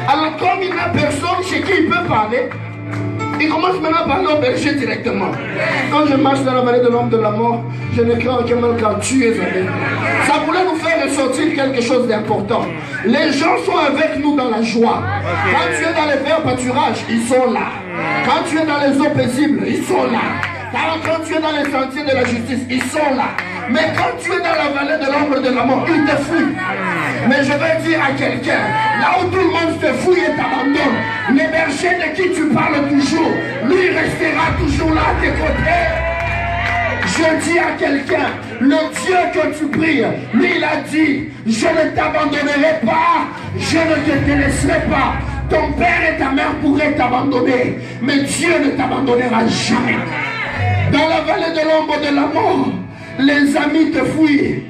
Alors comme il n'a personne chez qui il peut parler, il commence maintenant à parler au berger directement. Quand je marche dans la vallée de l'ombre de la mort, je ne crains aucun mal car tu es avec moi. Ça voulait nous faire ressortir quelque chose d'important. Les gens sont avec nous dans la joie. Quand tu es dans les verts pâturages, ils sont là. Quand tu es dans les eaux paisibles, ils sont là. Quand tu es dans les sentiers de la justice, ils sont là. Mais quand tu es dans la vallée de l'ombre de la mort, ils te fouillent. Mais je vais dire à quelqu'un, là où tout le monde te fouille et t'abandonne, le berger de qui tu parles toujours, lui restera toujours là à tes côtés. Je dis à quelqu'un, le Dieu que tu pries, lui il a dit, je ne t'abandonnerai pas, je ne te délaisserai pas. Ton père et ta mère pourraient t'abandonner, mais Dieu ne t'abandonnera jamais. Dans la vallée de l'ombre de la mort, les amis te fouillent.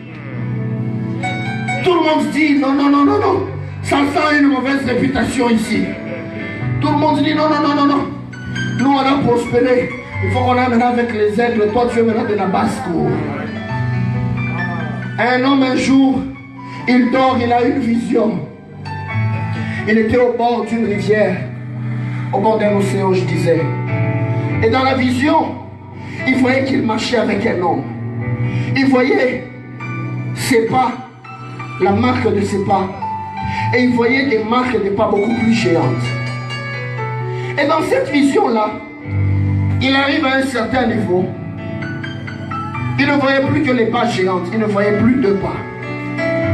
Tout le monde se dit non, non, non, non, non. Ça sent une mauvaise réputation ici. Tout le monde se dit non, non, non, non, non. Nous on a prospéré. Il faut qu'on aille maintenant avec les aigles. Toi tu es maintenant de la basse-cour. Un homme un jour, il dort, il a une vision. Il était au bord d'une rivière, au bord d'un océan, je disais. Et dans la vision, il voyait qu'il marchait avec un homme. Il voyait ses pas, la marque de ses pas. Et il voyait des marques de pas beaucoup plus géantes. Et dans cette vision-là, il arrive à un certain niveau. Il ne voyait plus que les pas géantes. Il ne voyait plus de pas.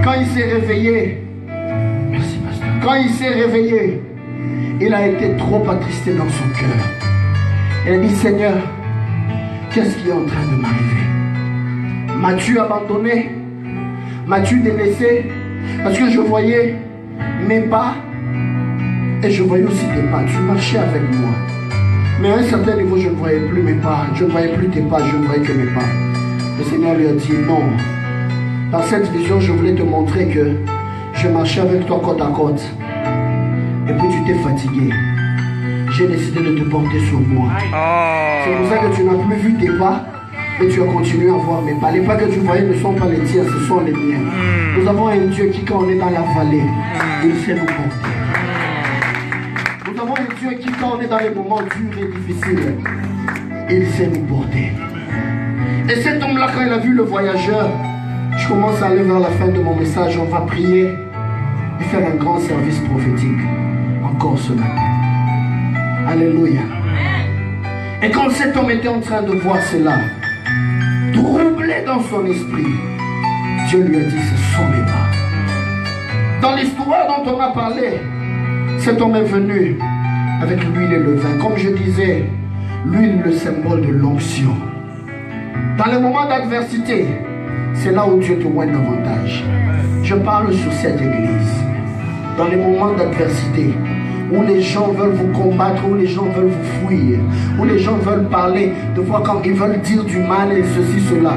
Quand il s'est réveillé, merci pasteur. Quand il s'est réveillé, il a été trop attristé dans son cœur. Il a dit, Seigneur, qu'est-ce qui est en train de m'arriver? M'as-tu abandonné? M'as-tu délaissé? Parce que je voyais mes pas et je voyais aussi tes pas. Tu marchais avec moi. Mais à un certain niveau, je ne voyais plus mes pas. Je ne voyais plus tes pas, je ne voyais que mes pas. Le Seigneur lui a dit, non. Dans cette vision, je voulais te montrer que je marchais avec toi côte à côte. Et puis tu t'es fatigué. J'ai décidé de te porter sur moi. C'est pour ça que tu n'as plus vu tes pas, mais tu as continué à voir mes pas. Les pas que tu voyais ne sont pas les tiens, ce sont les miens. Nous avons un Dieu qui, quand on est dans la vallée, il sait nous porter. Nous avons un Dieu qui, quand on est dans les moments durs et difficiles, il sait nous porter. Et cet homme-là, quand il a vu le voyageur, je commence à aller vers la fin de mon message. On va prier et faire un grand service prophétique encore ce matin. Alléluia. Et quand cet homme était en train de voir cela, troublé dans son esprit, Dieu lui a dit, ce sont mes pas. Dans l'histoire dont on a parlé, cet homme est venu avec l'huile et le vin. Comme je disais, l'huile, le symbole de l'onction. Dans les moments d'adversité, c'est là où Dieu te voit davantage. Je parle sur cette église. Dans les moments d'adversité, où les gens veulent vous combattre, où les gens veulent vous fuir, où les gens veulent parler, de fois quand ils veulent dire du mal et ceci, cela.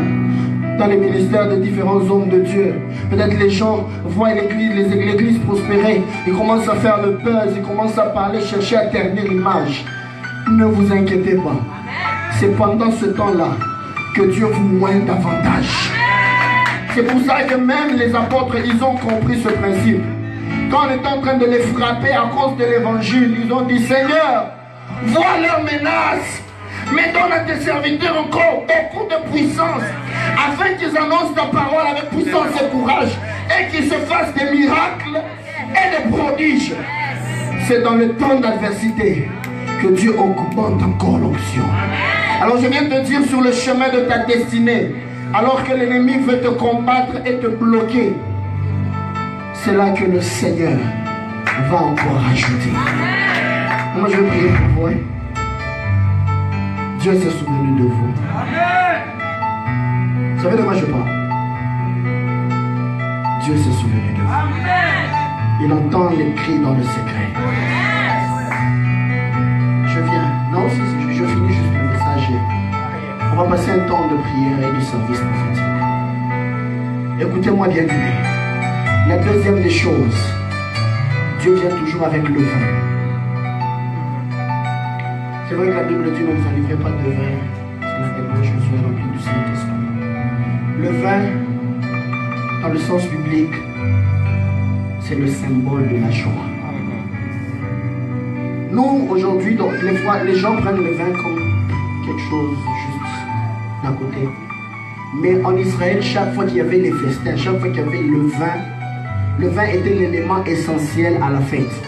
Dans les ministères de différents hommes de Dieu, peut-être les gens voient l'église prospérer, ils commencent à faire le buzz, ils commencent à parler, chercher à ternir l'image. Ne vous inquiétez pas. C'est pendant ce temps-là que Dieu vous oint davantage. C'est pour ça que même les apôtres, ils ont compris ce principe. Quand on est en train de les frapper à cause de l'évangile, ils ont dit, Seigneur, vois leurs menaces, mais donne à tes serviteurs encore beaucoup de puissance, afin qu'ils annoncent ta parole avec puissance et courage, et qu'ils se fassent des miracles et des prodiges. C'est dans le temps d'adversité que Dieu augmente encore l'onction. Alors je viens te dire, sur le chemin de ta destinée, alors que l'ennemi veut te combattre et te bloquer, c'est là que le Seigneur va encore ajouter. Moi je vais prier pour vous. Dieu s'est souvenu de vous. Vous savez de quoi je parle? Dieu s'est souvenu de vous. Il entend les cris dans le secret. Je viens. Non, je finis juste le message. On va passer un temps de prière et de service prophétique. Écoutez-moi bien du bien. La deuxième des choses, Dieu vient toujours avec le vin. C'est vrai que la Bible dit, ne vous en livrez pas de vin, c'est la débauche, je suis rempli du Saint-Esprit. Le vin, dans le sens biblique, c'est le symbole de la joie. Nous, aujourd'hui, donc, les fois, les gens prennent le vin comme quelque chose juste d'à côté. Mais en Israël, chaque fois qu'il y avait les festins, chaque fois qu'il y avait le vin était l'élément essentiel à la fête.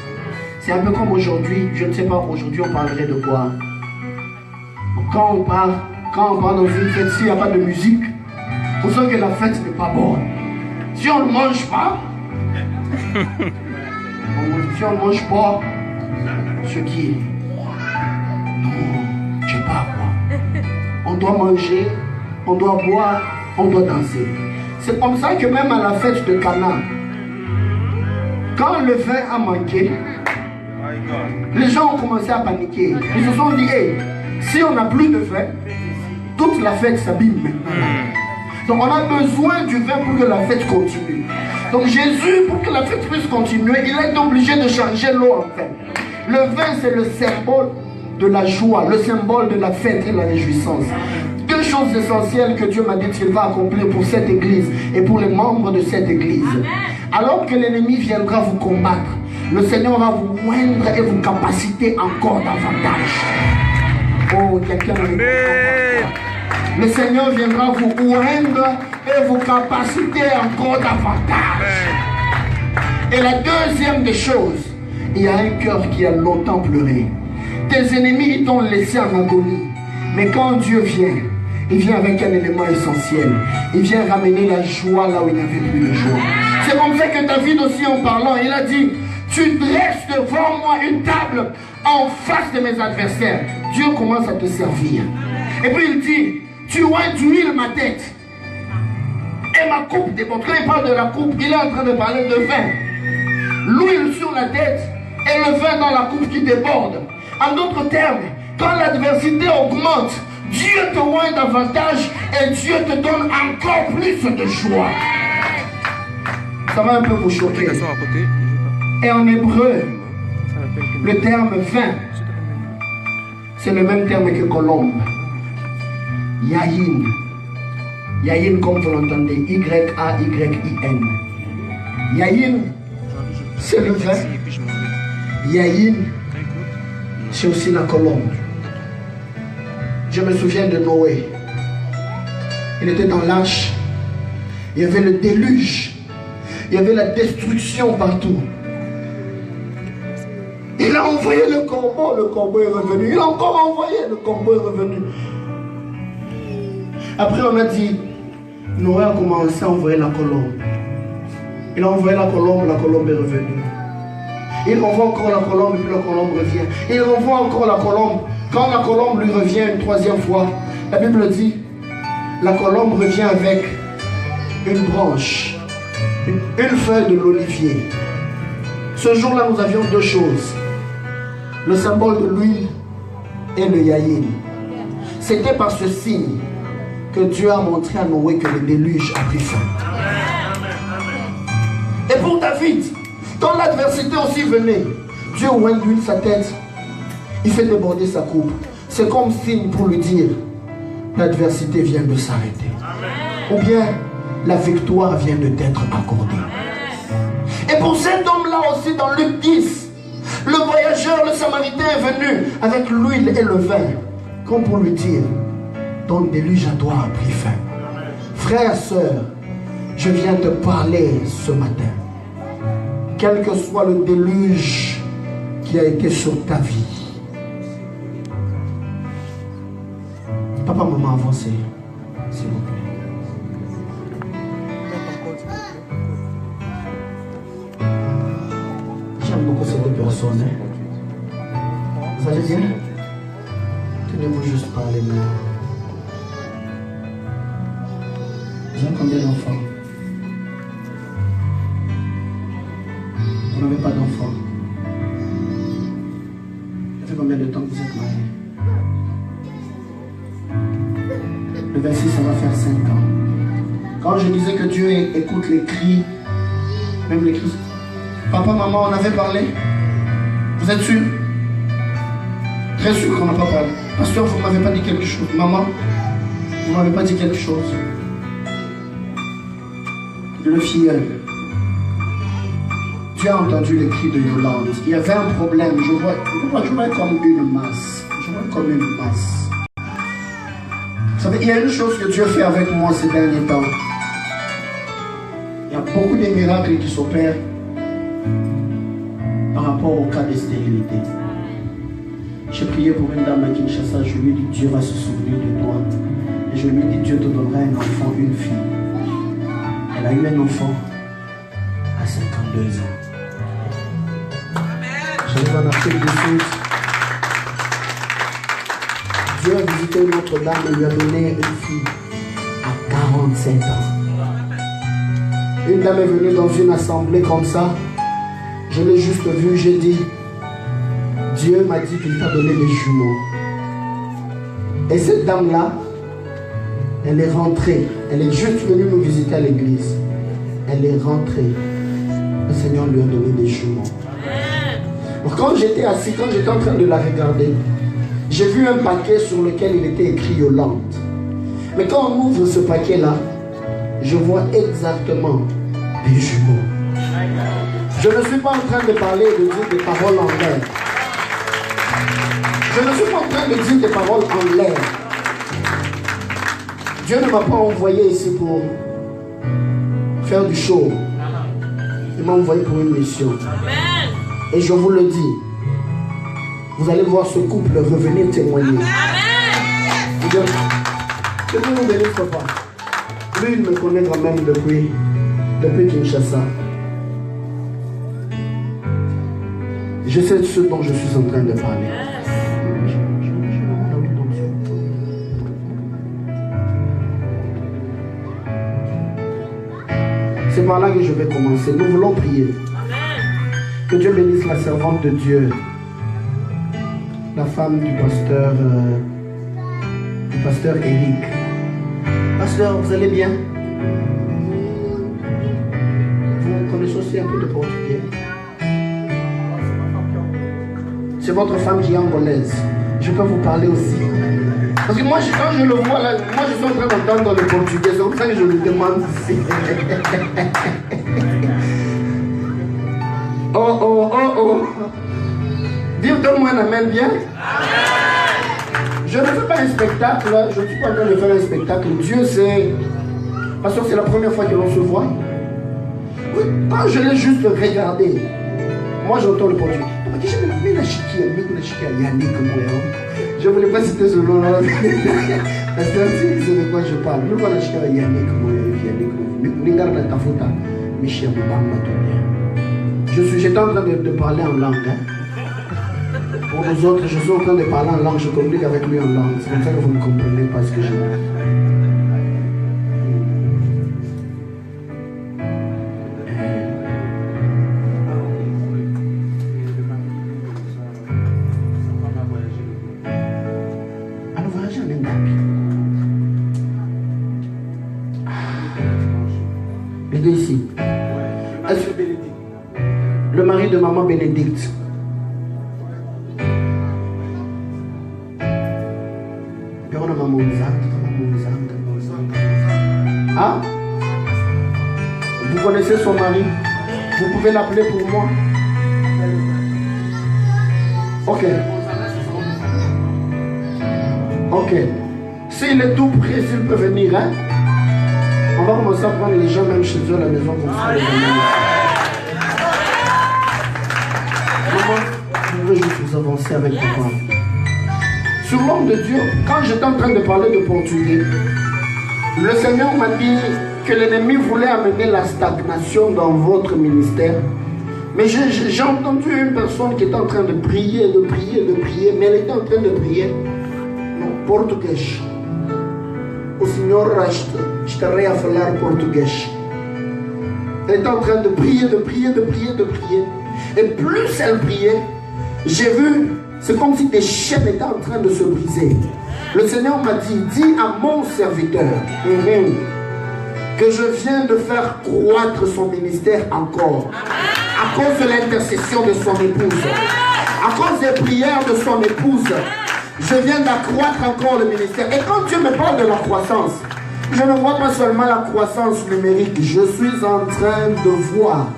C'est un peu comme aujourd'hui, je ne sais pas, aujourd'hui on parlerait de quoi. Quand on part dans une fête, s'il n'y a pas de musique, on sent que la fête n'est pas bonne. Si on ne mange pas, si on ne mange pas, ce qui est, non, je sais pas quoi. On doit manger, on doit boire, on doit danser. C'est comme ça que même à la fête de Cana, quand le vin a manqué, les gens ont commencé à paniquer. Ils se sont dit, hey, si on n'a plus de vin, toute la fête s'abîme maintenant. Donc on a besoin du vin pour que la fête continue. Donc Jésus, pour que la fête puisse continuer, il est obligé de changer l'eau en vin. Le vin, c'est le symbole de la joie, le symbole de la fête et de la réjouissance. Deux choses essentielles que Dieu m'a dit qu'il va accomplir pour cette église et pour les membres de cette église. Alors que l'ennemi viendra vous combattre, le Seigneur va vous moindre et vous capaciter encore davantage. Oh, quelqu'un le Seigneur viendra vous moindre et vous capaciter encore davantage. Et la deuxième des choses, il y a un cœur qui a longtemps pleuré. Tes ennemis, ils t'ont laissé en agonie. Mais quand Dieu vient, il vient avec un élément essentiel. Il vient ramener la joie là où il n'y avait plus de joie. C'est comme ça que David aussi, en parlant, il a dit, tu dresses devant moi une table en face de mes adversaires. Dieu commence à te servir. Et puis il dit, tu oins d'huile ma tête. Et ma coupe déborde. Quand il parle de la coupe, il est en train de parler de vin. L'huile sur la tête et le vin dans la coupe qui déborde. En d'autres termes, quand l'adversité augmente, Dieu te oint davantage et Dieu te donne encore plus de joie. Ça va un peu vous choquer. Et en hébreu, le terme vin, c'est le même terme que colombe. Yahin. Yahin, comme vous l'entendez, Y-A-Y-I-N. Yahin, c'est le vin. Yahin, c'est aussi la colombe. Je me souviens de Noé. Il était dans l'arche. Il y avait le déluge. Il y avait la destruction partout. Il a envoyé le corbeau est revenu. Il a encore envoyé, le corbeau est revenu. Après on a dit, Noé a commencé à envoyer la colombe. Il a envoyé la colombe est revenue. Il envoie encore la colombe et puis la colombe revient. Il envoie encore la colombe. Quand la colombe lui revient une troisième fois, la Bible dit, la colombe revient avec une branche, une feuille de l'olivier. Ce jour-là, nous avions deux choses. Le symbole de l'huile et le yaïn. C'était par ce signe que Dieu a montré à Noé que le déluge a pris fin. Et pour David, quand l'adversité aussi venait, Dieu oint d'huile sa tête, il fait déborder sa coupe. C'est comme signe pour lui dire, l'adversité vient de s'arrêter. Ou bien, la victoire vient de t'être accordée. Et pour cet homme-là aussi, dans Luc 10, le voyageur, le samaritain est venu avec l'huile et le vin, comme pour lui dire, ton déluge à toi a pris fin. Frère, sœur, je viens te parler ce matin. Quel que soit le déluge qui a été sur ta vie. Papa, maman, avancez, s'il vous plaît. J'aime beaucoup ces deux personnes. Vous allez bien? Tenez-vous juste par les mains. Vous avez combien d'enfants? Vous n'avez pas d'enfants? Ça fait combien de temps que vous êtes mariés? Le 26, ça va faire 5 ans. Quand je disais que Dieu écoute les cris, même les cris, papa, maman, on avait parlé? Vous êtes sûr? Très sûr qu'on n'a pas parlé. Pasteur, vous ne m'avez pas dit quelque chose. Maman, vous ne m'avez pas dit quelque chose. Le filleul. Dieu a entendu les cris de Yolande. Il y avait un problème. Je vois comme une masse. Je vois comme une masse. Vous savez, il y a une chose que Dieu fait avec moi ces derniers temps. Il y a beaucoup de miracles qui s'opèrent par rapport au cas de stérilité. J'ai prié pour une dame à Kinshasa. Je lui ai dit, Dieu va se souvenir de toi. Et je lui ai dit, Dieu te donnera un enfant, une fille. Elle a eu un enfant à 52 ans. J'arrive en Afrique du Sud. Dieu a visité une autre dame et lui a donné une fille à 47 ans. Une dame est venue dans une assemblée comme ça. Je l'ai juste vue, j'ai dit, Dieu m'a dit qu'il t'a donné des jumeaux. Et cette dame-là, elle est rentrée. Elle est juste venue nous visiter à l'église. Elle est rentrée. Le Seigneur lui a donné des jumeaux. Donc quand j'étais assis, quand j'étais en train de la regarder, j'ai vu un paquet sur lequel il était écrit Yolande. Mais quand on ouvre ce paquet-là, je vois exactement des jumeaux. Je ne suis pas en train de parler de dire des paroles en l'air. Je ne suis pas en train de dire des paroles en l'air. Dieu ne m'a pas envoyé ici pour faire du show. Il m'a envoyé pour une mission. Et je vous le dis, vous allez voir ce couple revenir témoigner. Que Dieu nous bénisse, papa. Lui, il me connaît quand même depuis Kinshasa. Je sais ce dont je suis en train de parler. C'est par là que je vais commencer. Nous voulons prier. Que Dieu bénisse la servante de Dieu, la femme du pasteur Eric. Pasteur, vous allez bien? Vous connaissez aussi un peu de portugais? C'est votre femme qui est angolaise. Je peux vous parler aussi. Parce que moi, quand je le vois là, moi je suis en train d'entendre le portugais. C'est comme ça que je lui demande ici. Oh. Donne-moi un amen bien. Je ne fais pas un spectacle. Je ne suis pas en train de faire un spectacle. Dieu sait. Parce que c'est la première fois que l'on se voit. Oui, quand je l'ai juste regardé, moi j'entends le portugais. Je ne voulais pas citer ce nom-là. Parce que c'est de quoi je parle. J'étais en train de parler en langue. Hein. Pour nous autres, je suis en train de parler en langue. Je communique avec lui en langue. C'est comme ça que vous ne comprenez pas ce que je dis. Ici. Le mari de maman Bénédicte. Ah? Vous connaissez son mari? Vous pouvez l'appeler pour moi? Ok. Ok. S'il est tout prêt, s'il peut venir, hein? On va commencer à prendre les gens même chez eux à la maison comme ça. Maman, je veux juste vous avancer avec papa. Sur l'homme de Dieu, quand j'étais en train de parler de portugais, le Seigneur m'a dit que l'ennemi voulait amener la stagnation dans votre ministère. Mais j'ai entendu une personne qui était en train de prier, mais elle était en train de prier. Non, portugais. O Senhor estarei a falar português. Elle était en train de prier. Et plus elle priait, j'ai vu, c'est comme si des chaînes étaient en train de se briser. Le Seigneur m'a dit, dis à mon serviteur que je viens de faire croître son ministère encore. À cause de l'intercession de son épouse. À cause des prières de son épouse. Je viens d'accroître encore le ministère. Et quand Dieu me parle de la croissance, je ne vois pas seulement la croissance numérique. Je suis en train de voir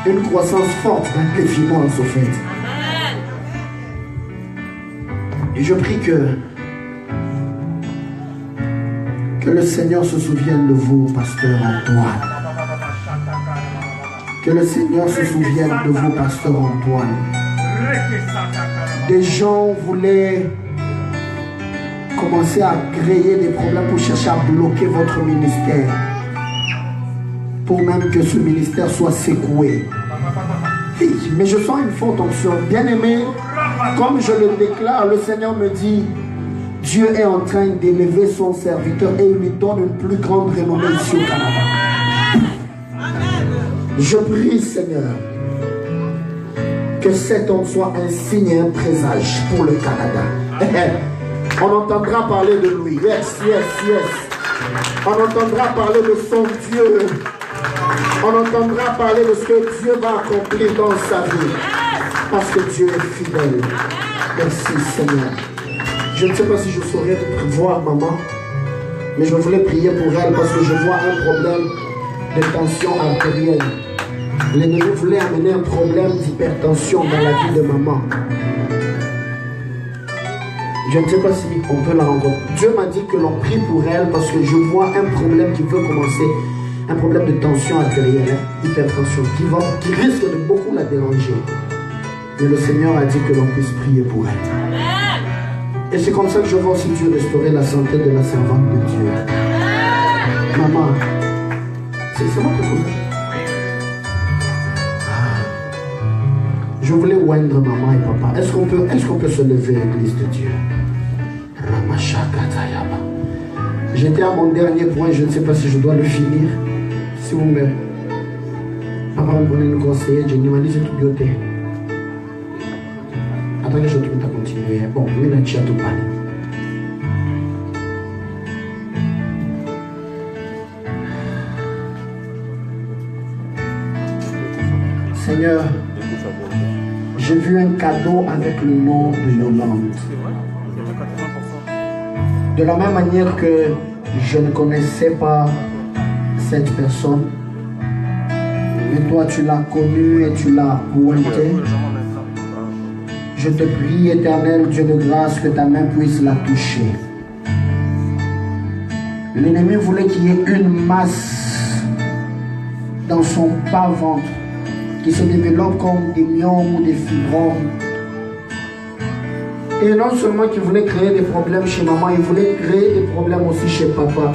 une croissance forte dans les finances, au fait. Et je prie que le Seigneur se souvienne de vous, pasteur Antoine. Que le Seigneur se souvienne de vous, pasteur Antoine. Des gens voulaient commencer à créer des problèmes pour chercher à bloquer votre ministère. Pour même que ce ministère soit secoué. Oui, mais je sens une forte onction. Bien aimé, comme je le déclare, le Seigneur me dit, Dieu est en train d'élever son serviteur et il lui donne une plus grande renommée ici au Canada. Je prie, Seigneur, que cet homme soit un signe et un présage pour le Canada. On entendra parler de lui. Yes. On entendra parler de son Dieu. On entendra parler de ce que Dieu va accomplir dans sa vie. Parce que Dieu est fidèle. Merci, Seigneur. Je ne sais pas si je saurais voir maman, mais je voulais prier pour elle parce que je vois un problème de tension artérielle. L'ennemi voulait amener un problème d'hypertension dans la vie de maman. Je ne sais pas si on peut la rencontrer. Dieu m'a dit que l'on prie pour elle parce que je vois un problème qui peut commencer, un problème de tension artérielle, hypertension, qui risque de beaucoup la déranger. Mais le Seigneur a dit que l'on puisse prier pour elle. Et c'est comme ça que je vois aussi Dieu restaurer la santé de la servante de Dieu. Maman, c'est moi que vous. Je voulais oindre maman et papa. Est-ce qu'on peut se lever, Église de Dieu? J'étais à mon dernier point, je ne sais pas si je dois le finir. Si vous me... Papa me prenait nous conseiller, je me dis c'est tout beauté. Attends que je trouve à continuer. Bon, mais là, tu as tout parlé. Seigneur, j'ai vu un cadeau avec le nom de Yolande. De la même manière que je ne connaissais pas cette personne, mais toi tu l'as connue et tu l'as pointée. Je te prie, Éternel Dieu de grâce, que ta main puisse la toucher. L'ennemi voulait qu'il y ait une masse dans son bas-ventre qui se développe comme des myomes ou des fibromes. Et non seulement qu'il voulait créer des problèmes chez maman, il voulait créer des problèmes aussi chez papa.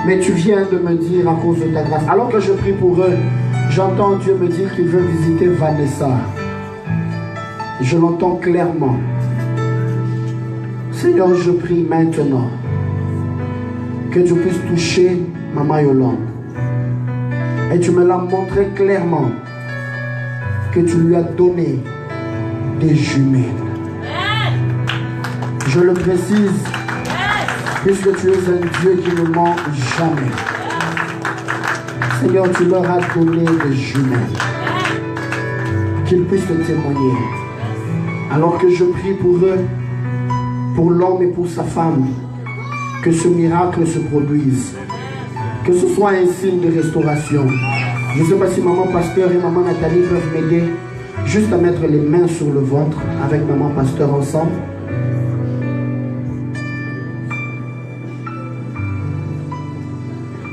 Mais tu viens de me dire à cause de ta grâce. Alors que je prie pour eux, j'entends Dieu me dire qu'il veut visiter Vanessa. Je l'entends clairement. Seigneur, je prie maintenant que tu puisses toucher maman Yolande. Et tu me l'as montré clairement que tu lui as donné des jumelles. Je le précise, puisque tu es un Dieu qui ne ment jamais. Seigneur, tu leur as donné des jumelles. Qu'ils puissent te témoigner. Alors que je prie pour eux, pour l'homme et pour sa femme, que ce miracle se produise. Que ce soit un signe de restauration. Je ne sais pas si maman pasteur et maman Nathalie peuvent m'aider juste à mettre les mains sur le ventre avec maman pasteur ensemble.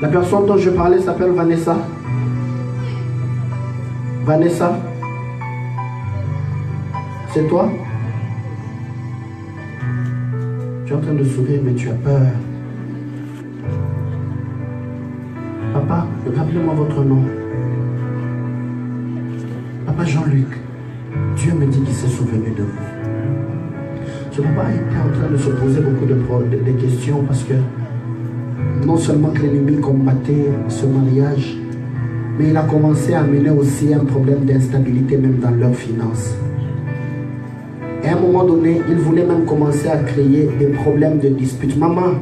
La personne dont je parlais s'appelle Vanessa. Vanessa, c'est toi? Tu es en train de sourire, mais tu as peur. Papa, rappelez-moi votre nom. Papa Jean-Luc, Dieu me dit qu'il s'est souvenu de vous. Ce papa était en train de se poser beaucoup de questions parce que non seulement que l'ennemi combattait ce mariage, mais il a commencé à amener aussi un problème d'instabilité même dans leurs finances. Et à un moment donné, il voulait même commencer à créer des problèmes de dispute. Maman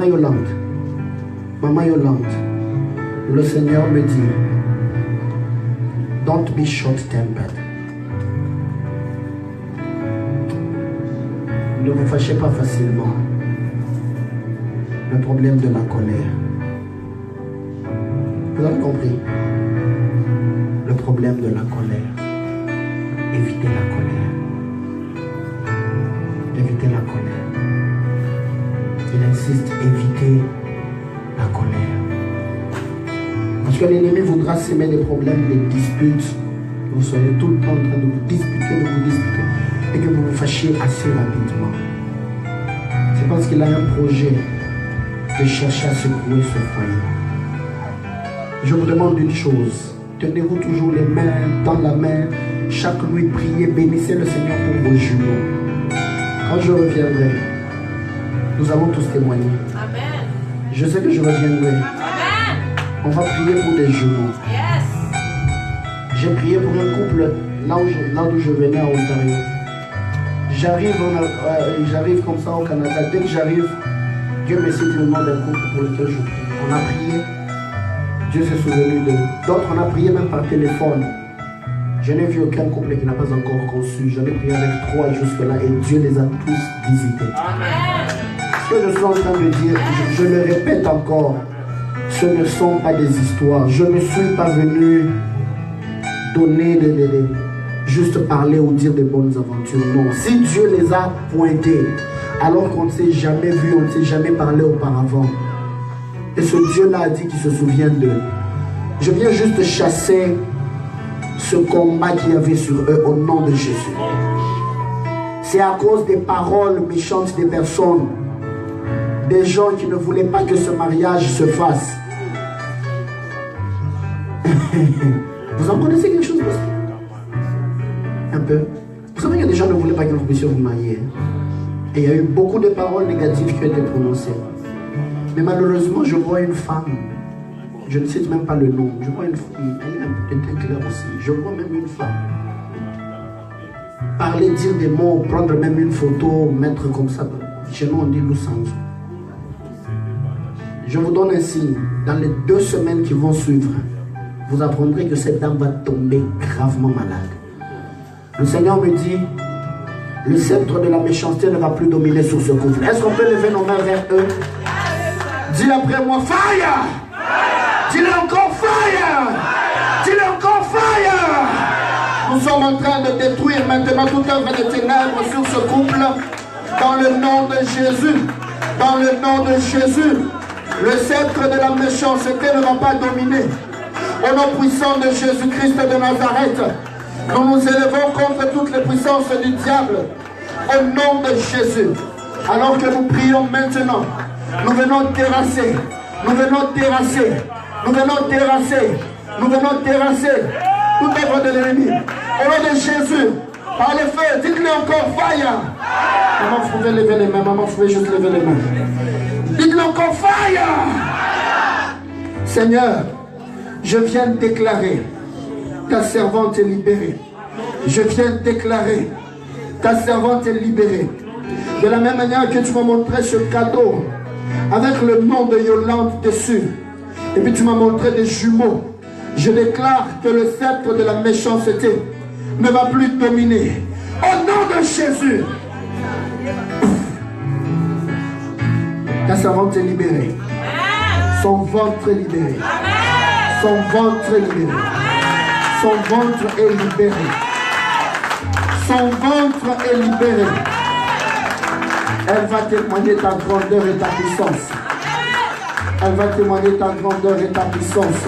Yolande, le Seigneur me dit, don't be short-tempered. Ne vous fâchez pas facilement. Le problème de la colère. Vous avez compris? Le problème de la colère. Évitez la colère. Évitez la colère. Il insiste, évitez la colère. Parce que l'ennemi voudra s'aimer des problèmes, des disputes. Vous soyez tout le temps en train de vous disputer, et que vous vous fâchiez assez rapidement. C'est parce qu'il a un projet de chercher à secouer ce foyer. Je vous demande une chose. Tenez-vous toujours les mains dans la main. Chaque nuit, priez, bénissez le Seigneur pour vos jumeaux. Quand je reviendrai, nous allons tous témoigner. Amen. Je sais que je reviendrai. Amen. On va prier pour des jumeaux. Yes. J'ai prié pour un couple là où je venais à Ontario. J'arrive comme ça au Canada. Dès que j'arrive, Dieu me cite le nom d'un couple pour lequel je prie. On a prié. Dieu s'est souvenu d'eux. D'autres, on a prié même par téléphone. Je n'ai vu aucun couple qui n'a pas encore conçu. J'en ai prié avec 3 jusque-là et Dieu les a tous visités. Amen. Ce que je suis en train de dire, je le répète encore, ce ne sont pas des histoires. Je ne suis pas venu donner juste parler ou dire des bonnes aventures. Non. Si Dieu les a pointés, alors qu'on ne s'est jamais vu, on ne s'est jamais parlé auparavant. Et ce Dieu-là a dit qu'il se souvient d'eux. Je viens juste chasser ce combat qu'il y avait sur eux au nom de Jésus. C'est à cause des paroles méchantes des personnes, des gens qui ne voulaient pas que ce mariage se fasse. Vous en connaissez quelque chose aussi? Un peu. Vous savez que des gens ne voulaient pas que vous puissiez vous marier. Et il y a eu beaucoup de paroles négatives qui ont été prononcées. Mais malheureusement, je vois une femme. Je ne cite même pas le nom. Je vois une femme. Elle est un peu très claire aussi. Je vois même une femme. Parler, dire des mots, prendre même une photo, mettre comme ça. Chez nous, on dit Lusanzo. Je vous donne un signe. Dans les 2 semaines qui vont suivre, vous apprendrez que cette dame va tomber gravement malade. Le Seigneur me dit, le sceptre de la méchanceté ne va plus dominer sur ce couple. Est-ce qu'on peut lever nos mains vers eux? Dis après moi, fire! Dis-le encore, fire! Dis-le encore, fire! Nous sommes en train de détruire maintenant toute œuvre de ténèbres sur ce couple. Dans le nom de Jésus. Dans le nom de Jésus. Le sceptre de la méchanceté ne va pas dominer. Au nom puissant de Jésus-Christ de Nazareth, nous nous élevons contre toutes les puissances du diable. Au nom de Jésus. Alors que nous prions maintenant, nous venons terrasser. Nous venons terrasser. Nous venons terrasser. Nous venons terrasser toute œuvre de l'ennemi. Au nom de Jésus, par le feu, dites-le encore, fire. Maman, vous pouvez lever les mains. Maman, vous pouvez juste lever les mains. Dites-le encore, fire. Seigneur, je viens de déclarer, ta servante est libérée. Je viens de déclarer, ta servante est libérée. De la même manière que tu m'as montré ce cadeau, avec le nom de Yolande dessus, et puis tu m'as montré des jumeaux. Je déclare que le sceptre de la méchanceté ne va plus dominer. Au nom de Jésus. Ta servante est libérée. Son ventre est libéré. Son ventre est libéré. Son ventre est libéré. Son ventre est libéré. Elle va témoigner ta grandeur et ta puissance. Elle va témoigner ta grandeur et ta puissance.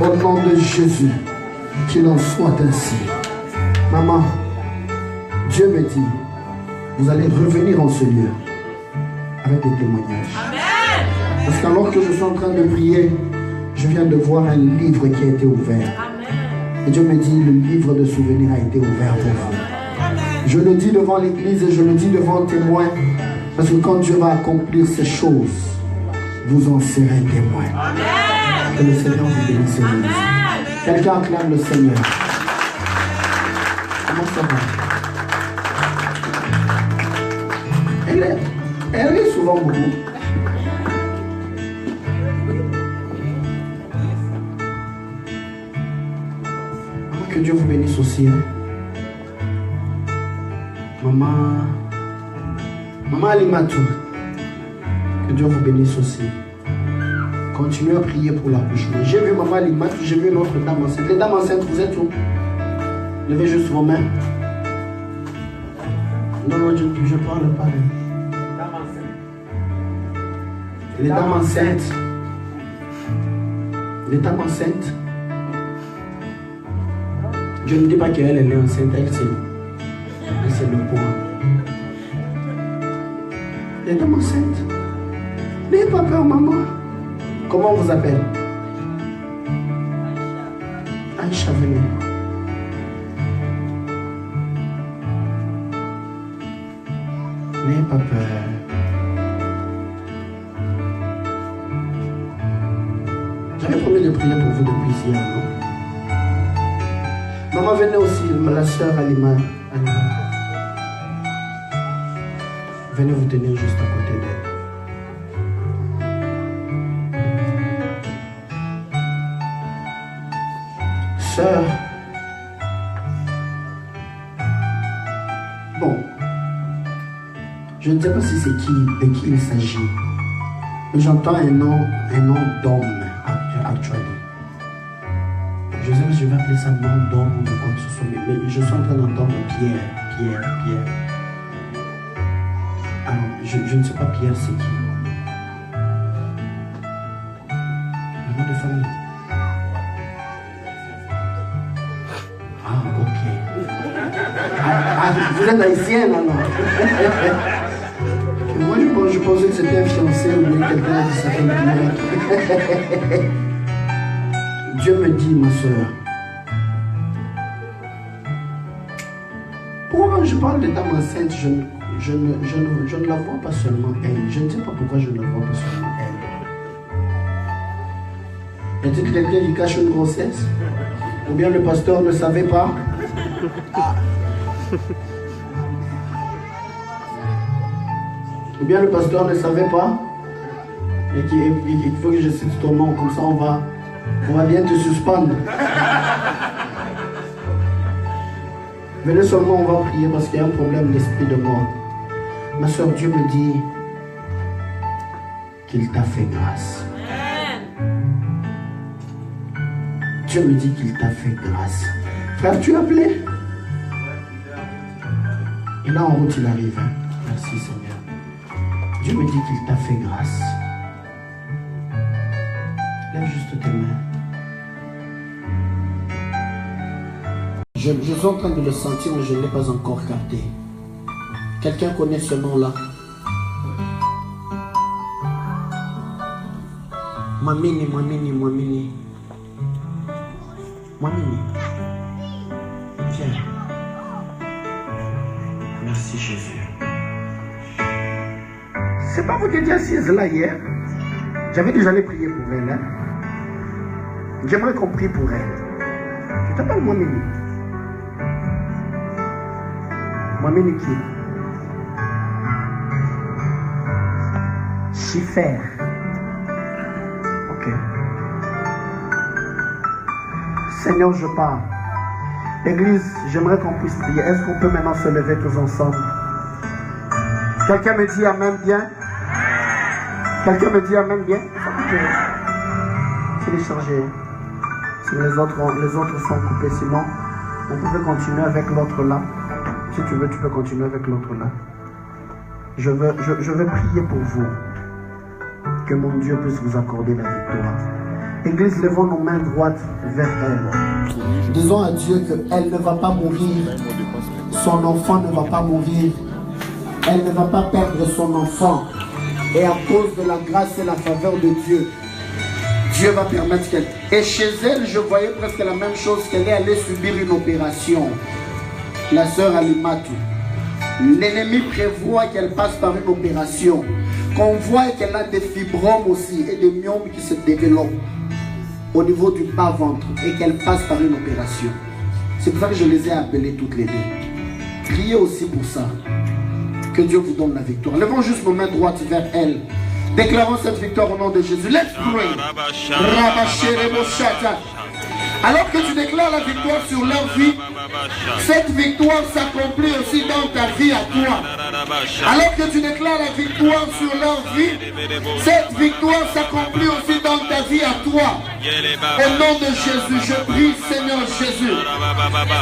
Au nom de Jésus, qu'il en soit ainsi. Maman, Dieu me dit, vous allez revenir en ce lieu avec des témoignages. Amen. Parce qu'alors que je suis en train de prier, je viens de voir un livre qui a été ouvert. Amen. Et Dieu me dit, le livre de souvenirs a été ouvert pour vous. Amen. Je le dis devant l'église et je le dis devant le témoin. Parce que quand Dieu va accomplir ces choses, vous en serez témoin. Amen. Que le Seigneur vous bénisse. Quelqu'un acclame le Seigneur. Comment ça va? Elle est souvent beaucoup. Que Dieu vous bénisse aussi. Hein? Maman Alimatou. Que Dieu vous bénisse aussi. Continuez à prier pour l'accouchement. J'ai vu Maman Alimatou, j'ai vu l'autre dame enceinte. Les dames enceintes, vous êtes où? Levez juste vos mains. Non, je ne parle pas de les dames enceintes. Les dames enceintes. Je ne dis pas qu'elle est enceinte, elle c'est le point. Les dames enceintes. N'ayez pas peur, maman. Comment on vous appelle? Aïcha, venez. N'ayez pas peur. J'avais promis de prier pour vous depuis hier, non? Maman, venez aussi, la soeur Alima. Venez vous tenir juste à côté d'elle. Sœur, bon, je ne sais pas si c'est de qui il s'agit, mais j'entends un nom d'homme actuellement. Je sais pas si je vais appeler ça nom d'homme ou quoi que ce soit, mais je suis en train d'entendre Pierre. Alors, je ne sais pas Pierre c'est qui. Le nom de famille. Vous êtes haïtienne alors. Moi je pensais que c'était un fiancé ou bien quelqu'un qui s'appelle Mike. Dieu me dit, ma soeur, pourquoi quand je parle de dame enceinte, je ne la vois pas seulement elle. Je ne sais pas pourquoi je ne la vois pas seulement elle. Est-il quelqu'un qui cache une grossesse? Ou bien le pasteur ne savait pas? Ou bien le pasteur ne savait pas? Et qu'il faut que je cite ton nom, comme ça on va bien te suspendre. Venez seulement, on va prier parce qu'il y a un problème d'esprit de mort. Ma soeur, Dieu me dit qu'il t'a fait grâce. Dieu me dit qu'il t'a fait grâce. Frère, tu as appelé? Et là en route il arrive. Hein? Merci Seigneur. Dieu me dit qu'il t'a fait grâce. Lève juste tes mains. Je suis en train de le sentir, mais je ne l'ai pas encore capté. Quelqu'un connaît ce nom-là? Mamini. Viens. Merci Jésus. C'est pas vous qui étiez assise là hier? J'avais dit j'allais prier pour elle. Hein? J'aimerais qu'on prie pour elle. Tu t'appelles Mamini? Mamini qui? Chiffère. Ok. Seigneur, je parle. Église, j'aimerais qu'on puisse prier. Est-ce qu'on peut maintenant se lever tous ensemble? Quelqu'un me dit amen bien? Quelqu'un me dit amen bien? Télécharger. Si les autres sont coupés, sinon, on pouvait continuer avec l'autre là. Si tu veux, tu peux continuer avec l'autre là. Je veux prier pour vous. Que mon Dieu puisse vous accorder la victoire. Église, levons nos mains droites vers elle. Disons à Dieu qu'elle ne va pas mourir. Son enfant ne va pas mourir. Elle ne va pas perdre son enfant. Et à cause de la grâce et la faveur de Dieu, Dieu va permettre qu'elle... Et chez elle, je voyais presque la même chose, qu'elle est allée subir une opération. La sœur Alimatu. L'ennemi prévoit qu'elle passe par une opération. Qu'on voit qu'elle a des fibromes aussi et des myomes qui se développent au niveau du bas-ventre et qu'elle passe par une opération. C'est pour ça que je les ai appelées toutes les deux. Priez aussi pour ça. Que Dieu vous donne la victoire. Levons juste nos mains droites vers elle. Déclarons cette victoire au nom de Jésus. Let's pray. Alors que tu déclares la victoire sur leur vie, cette victoire s'accomplit aussi dans ta vie à toi. Alors que tu déclares la victoire sur leur vie, cette victoire s'accomplit aussi dans ta vie à toi. Au nom de Jésus, je prie, Seigneur Jésus,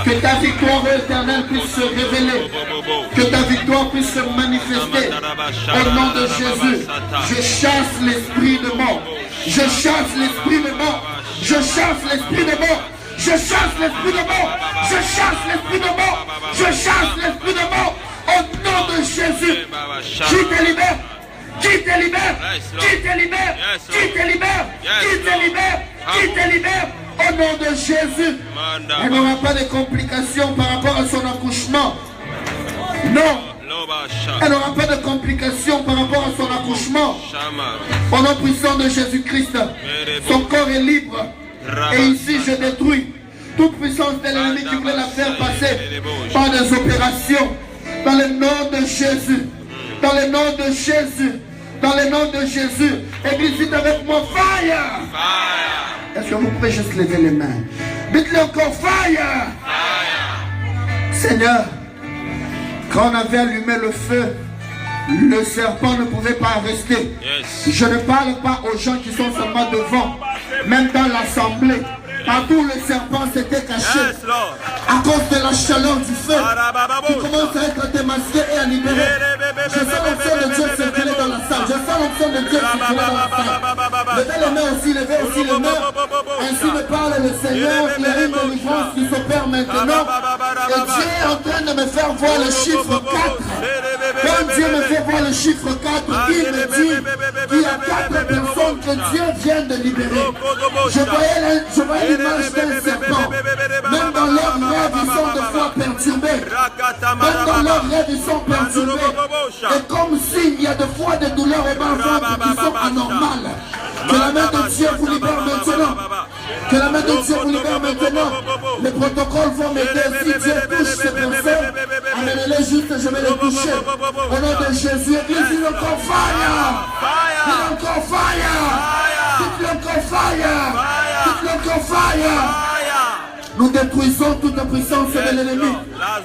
que ta victoire éternelle puisse se révéler, que ta victoire puisse se manifester. Au nom de Jésus, je chasse l'esprit de mort. Je chasse l'esprit de mort. Je chasse l'esprit de mort. Je chasse l'esprit de mort. Je chasse l'esprit de mort. Je chasse l'esprit de mort. Au nom de Jésus. Qui te libère. Qui te libère. Qui te libère. Qui te libère. Qui te libère. Qui te libère. Au nom de Jésus. Elle n'aura pas de complications par rapport à son accouchement. Non. Elle n'aura pas de complications par rapport à son accouchement. Au nom puissant de Jésus-Christ, son corps est libre. Et ici, je détruis toute puissance de l'ennemi qui voulait la faire passer par des opérations. Dans le nom de Jésus. Dans le nom de Jésus. Dans le nom de Jésus. Église, dites avec moi, fire! Est-ce que vous pouvez juste lever les mains? Dites-le encore, fire! Seigneur, quand on avait allumé le feu, le serpent ne pouvait pas rester. Je ne parle pas aux gens qui sont seulement devant, même dans l'assemblée. Partout le serpent s'était caché à cause de la chaleur du feu qui commence à être démasqué et à libérer. Je sens l'onction de Dieu circuler dans la salle. Je sens l'onction de Dieu circuler dans la salle. Levez les mains aussi, levez aussi les mains. Ainsi me parle le Seigneur. Il y a une délivrance qui s'opère maintenant. Et Dieu est en train de me faire voir le chiffre 4. Quand Dieu me fait voir le chiffre 4, il me dit qu'il y a 4 personnes que Dieu vient de libérer. Je voyais l'image d'un serpent. Même dans leurs rêves, ils sont de fois perturbés. Même dans leurs rêves, ils sont perturbés. Et comme s'il y a de fois des douleurs au bas-ventre qui sont anormales. Que la main de Dieu vous libère maintenant. Que la main de Dieu vous libère maintenant. Les protocoles vont m'aider. Si Dieu touche ces personnes, amenez-les juste, je vais les toucher. Au nom de Jésus, Église, il encore fire. Il encore fire. Il encore fire. Il encore fire. Nous détruisons toute puissance de l'ennemi.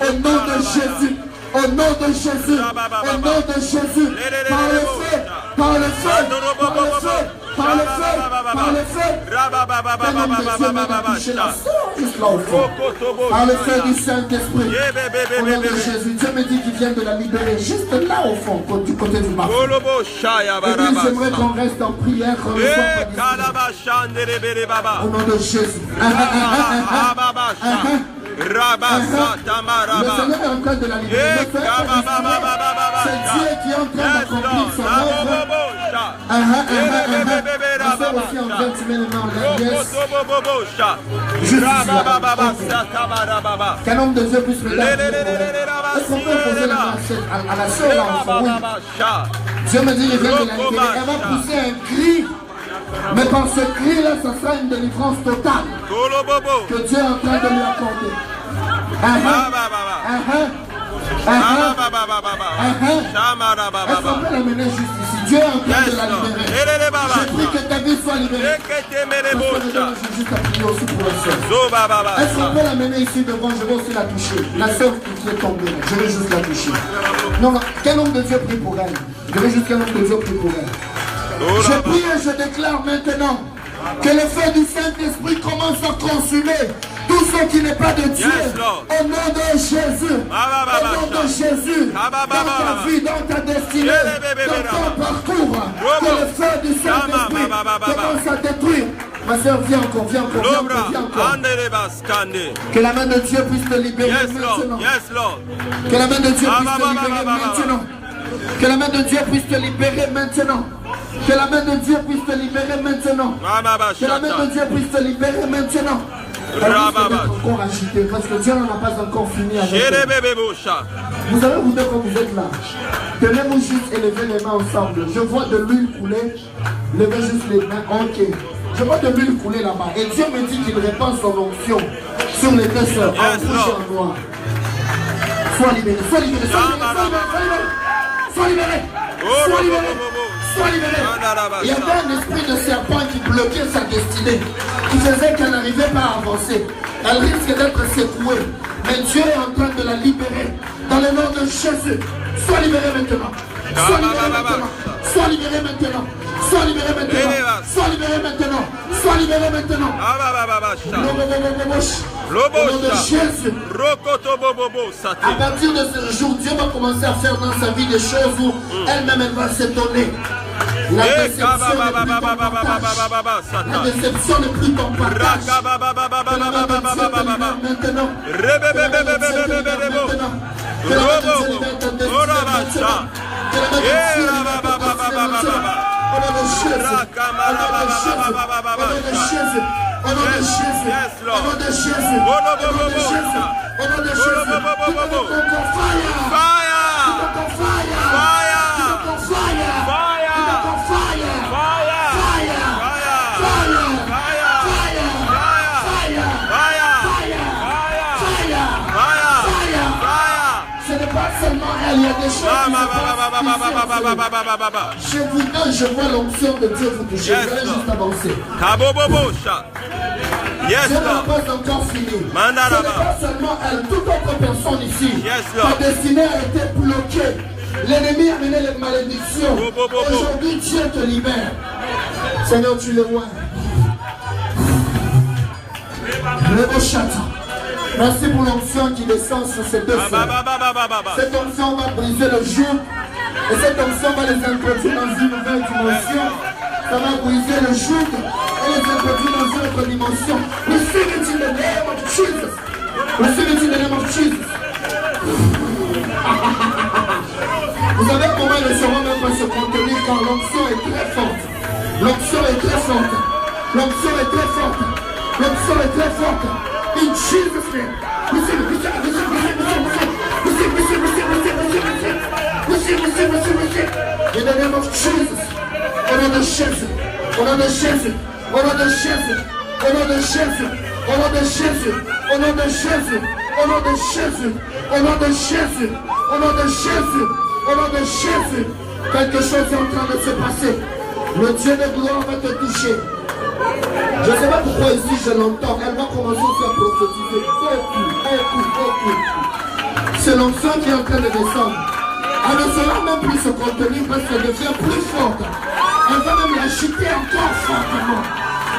Au nom de Jésus. Au nom de Jésus. Au nom de Jésus. Par le feu. Par le feu. Par le feu. Par le feu, par le feu, par le feu du Saint-Esprit, au nom de Jésus, Dieu me dit qu'il vient de la libérer, juste là au fond, du côté du bas. Et puis j'aimerais qu'on reste en prière, au nom de Jésus. Le Seigneur est en train de la libérer. C'est Dieu qui est en train d'accomplir son œuvre. Aussi en train de mettre les mains en l'air. Qu'un homme de Dieu puisse me donner. Est-ce qu'on peut poser la main à la sœur là en fond? Dieu me dit qu'il vient de la libérer. Elle va pousser un cri. Mais par ce cri-là, ça sera une délivrance totale que Dieu est en train de lui accorder. Est-ce qu'on peut l'amener juste ici? Dieu est en train de la libérer. Je prie que ta vie soit libérée. Juste appuyer aussi pour la soeur. Est-ce qu'on peut l'amener ici devant? Je vais aussi la toucher. La soeur qui est tombée, je vais juste la toucher. Non, quel homme de Dieu prie pour elle? Je vais juste qu'un homme de Dieu prie pour elle. Je prie et je déclare maintenant que le feu du Saint-Esprit commence à consumer tout ce qui n'est pas de Dieu. Au nom de Jésus. Au nom de Jésus. Dans ta vie, dans ta destinée, dans ton parcours. Que le feu du Saint-Esprit commence à détruire. Ma soeur, viens encore, viens encore, viens encore, viens encore. Que la main de Dieu puisse te libérer maintenant. Que la main de Dieu puisse te libérer maintenant. Que la main de Dieu puisse te libérer maintenant. Que la main de Dieu puisse te libérer maintenant. Que la main de Dieu puisse te libérer maintenant. Encore agité parce que Dieu n'en a pas encore fini avec vous. Vous savez, vous deux, quand vous êtes là, tenez-vous juste et levez les mains ensemble. Je vois de l'huile couler. Levez juste les mains. Ok. Je vois de l'huile couler là-bas. Et Dieu me dit qu'il répand son onction sur les deux sœurs, en rouge et en noir. Sois libéré, sois libéré, sois libéré, sois libéré. Sois libéré. Sois libéré. Sois libéré. Il y avait un esprit de serpent qui bloquait sa destinée, qui faisait qu'elle n'arrivait pas à avancer. Elle risque d'être secouée. Mais Dieu est en train de la libérer. Dans le nom de Jésus. Sois libéré maintenant. Sois libéré maintenant. Sois libéré maintenant. Sois libéré maintenant. Sois libéré maintenant. Sois libéré maintenant. Au nom de Jésus. À partir de ce jour, Dieu va commencer à faire dans sa vie des choses où elle-même elle va s'étonner. La déception n'est plus ton partage. La déception n'est plus ton partage. Que la main de Dieu te libère maintenant. Que la main de Dieu te libère maintenant. Que la main de Dieu libère ta destinée maintenant. Que la main de Dieu libère ta destinée maintenant. Au nom de Jésus. Au nom de Jésus. Au nom de Jésus. Au nom de Jésus. Au nom de Jésus. Au nom de Jésus. Au nom de Jésus. Il y a des choses qui se passent. Je vous donne, je vois l'onction de Dieu vous toucher. Vous allez juste avancer. Dieu n'a pas encore fini. Ce n'est pas seulement elle, toute autre personne ici. Ta destinée a été bloquée. L'ennemi a mené les malédictions. Aujourd'hui, Dieu te libère. Seigneur, tu le vois. Le beau château. Merci pour l'onction qui descend sur ces deux sœurs. Cette onction va briser le joug. Et cette onction va les introduire dans une nouvelle dimension. Ça va briser le joug et les introduire dans une autre dimension. Receive it in the name of Jesus. Receive it in the name of Jesus. Vous savez comment ils ne sauront même pas se contenir quand l'onction est très forte. L'onction est très forte. L'onction est très forte. L'onction est très forte. In Jesus' name. Receive, receive, receive, receive, receive, receive, receive, receive, receive, receive, receive, receive, receive. In the name of Jesus. Au nom de Jésus. Au nom de Jésus. Au nom de Jésus. Au nom de Jésus. Au nom de Jésus. Au nom de Jésus. Au nom de Jésus. Au nom de Jésus. Au nom de Jésus. Au nom de Jésus. Quelque chose est en train de se passer. Le Dieu de gloire va te toucher. Je ne sais pas pourquoi ici je l'entends. Elle va commencer aussi à prophétiser. C'est l'onction qui est en train de descendre. Elle ne saura même plus se contenir parce qu'elle devient plus forte. Elle va même l'agiter encore fortement.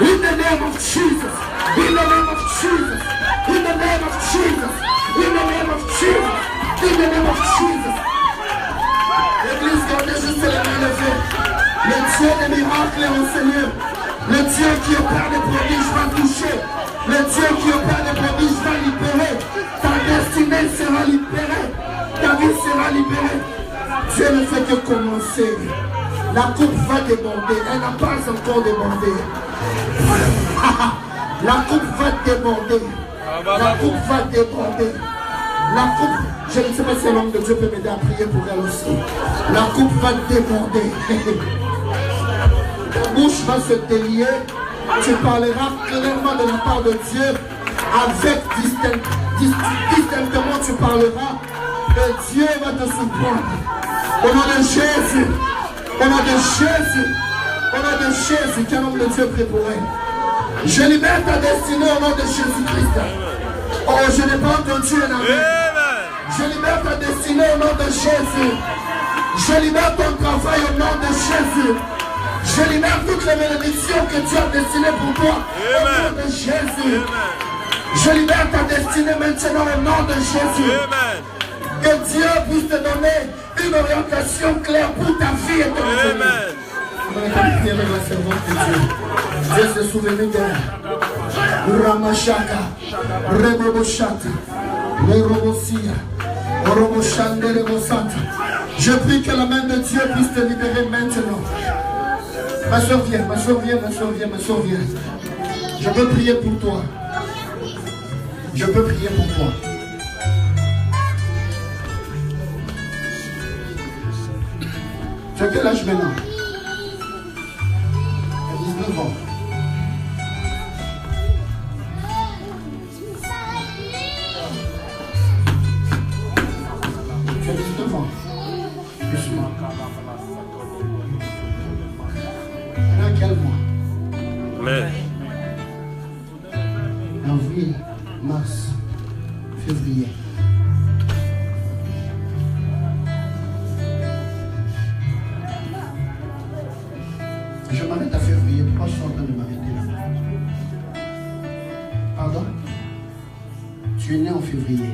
In the name of Jesus. In the name of Jesus. In the name of Jesus. In the name of Jesus. In the name of Jesus. L'église, gardez juste les mains levées. Le Dieu des miracles est au Seigneur. Le Dieu qui opère des prodiges va toucher. Le Dieu qui opère des prodiges va libérer. Ta destinée sera libérée. Ta vie sera libérée. Dieu ne fait que commencer. La coupe va déborder. Elle n'a pas encore débordé. La coupe va déborder. La coupe va déborder. La coupe, je ne sais pas si l'homme de Dieu peut m'aider à prier pour elle aussi. La coupe va déborder. Ta bouche va se délier. Tu parleras clairement de la part de Dieu. Avec distinctement tu parleras. Et Dieu va te surprendre. Au nom de Jésus. Au nom de Jésus. Au nom de Jésus. Quel homme de Dieu prie pour elle. Je libère ta destinée au nom de Jésus-Christ. Oh, je n'ai pas entendu un amen. Je libère ta destinée au nom de Jésus. Je libère ton travail au nom de Jésus. Je libère toutes les bénédictions que Dieu a destinées pour toi au nom de Jésus. Je libère ta destinée maintenant au nom de Jésus. Que Dieu puisse te donner une orientation claire pour ta vie et ton avenir. Avec la servante de Dieu. Dieu s'est souvenu d'elle. Ramashaka, Reboboshata, Rebobosia, Oroboshande, Rebosata. Je prie que la main de Dieu puisse te libérer maintenant. Ma soeur viens, ma soeur viens, ma soeur viens, ma soeur viens. Je peux prier pour toi. Je peux prier pour toi. Tu as quel âge maintenant? 19 ans. Tu as 19 ans. Doucement. On a quel mois? Amen. Avril, mars, février. Je m'arrête à février. Pourquoi je suis en train de m'arrêter là? Pardon? Tu es né en février.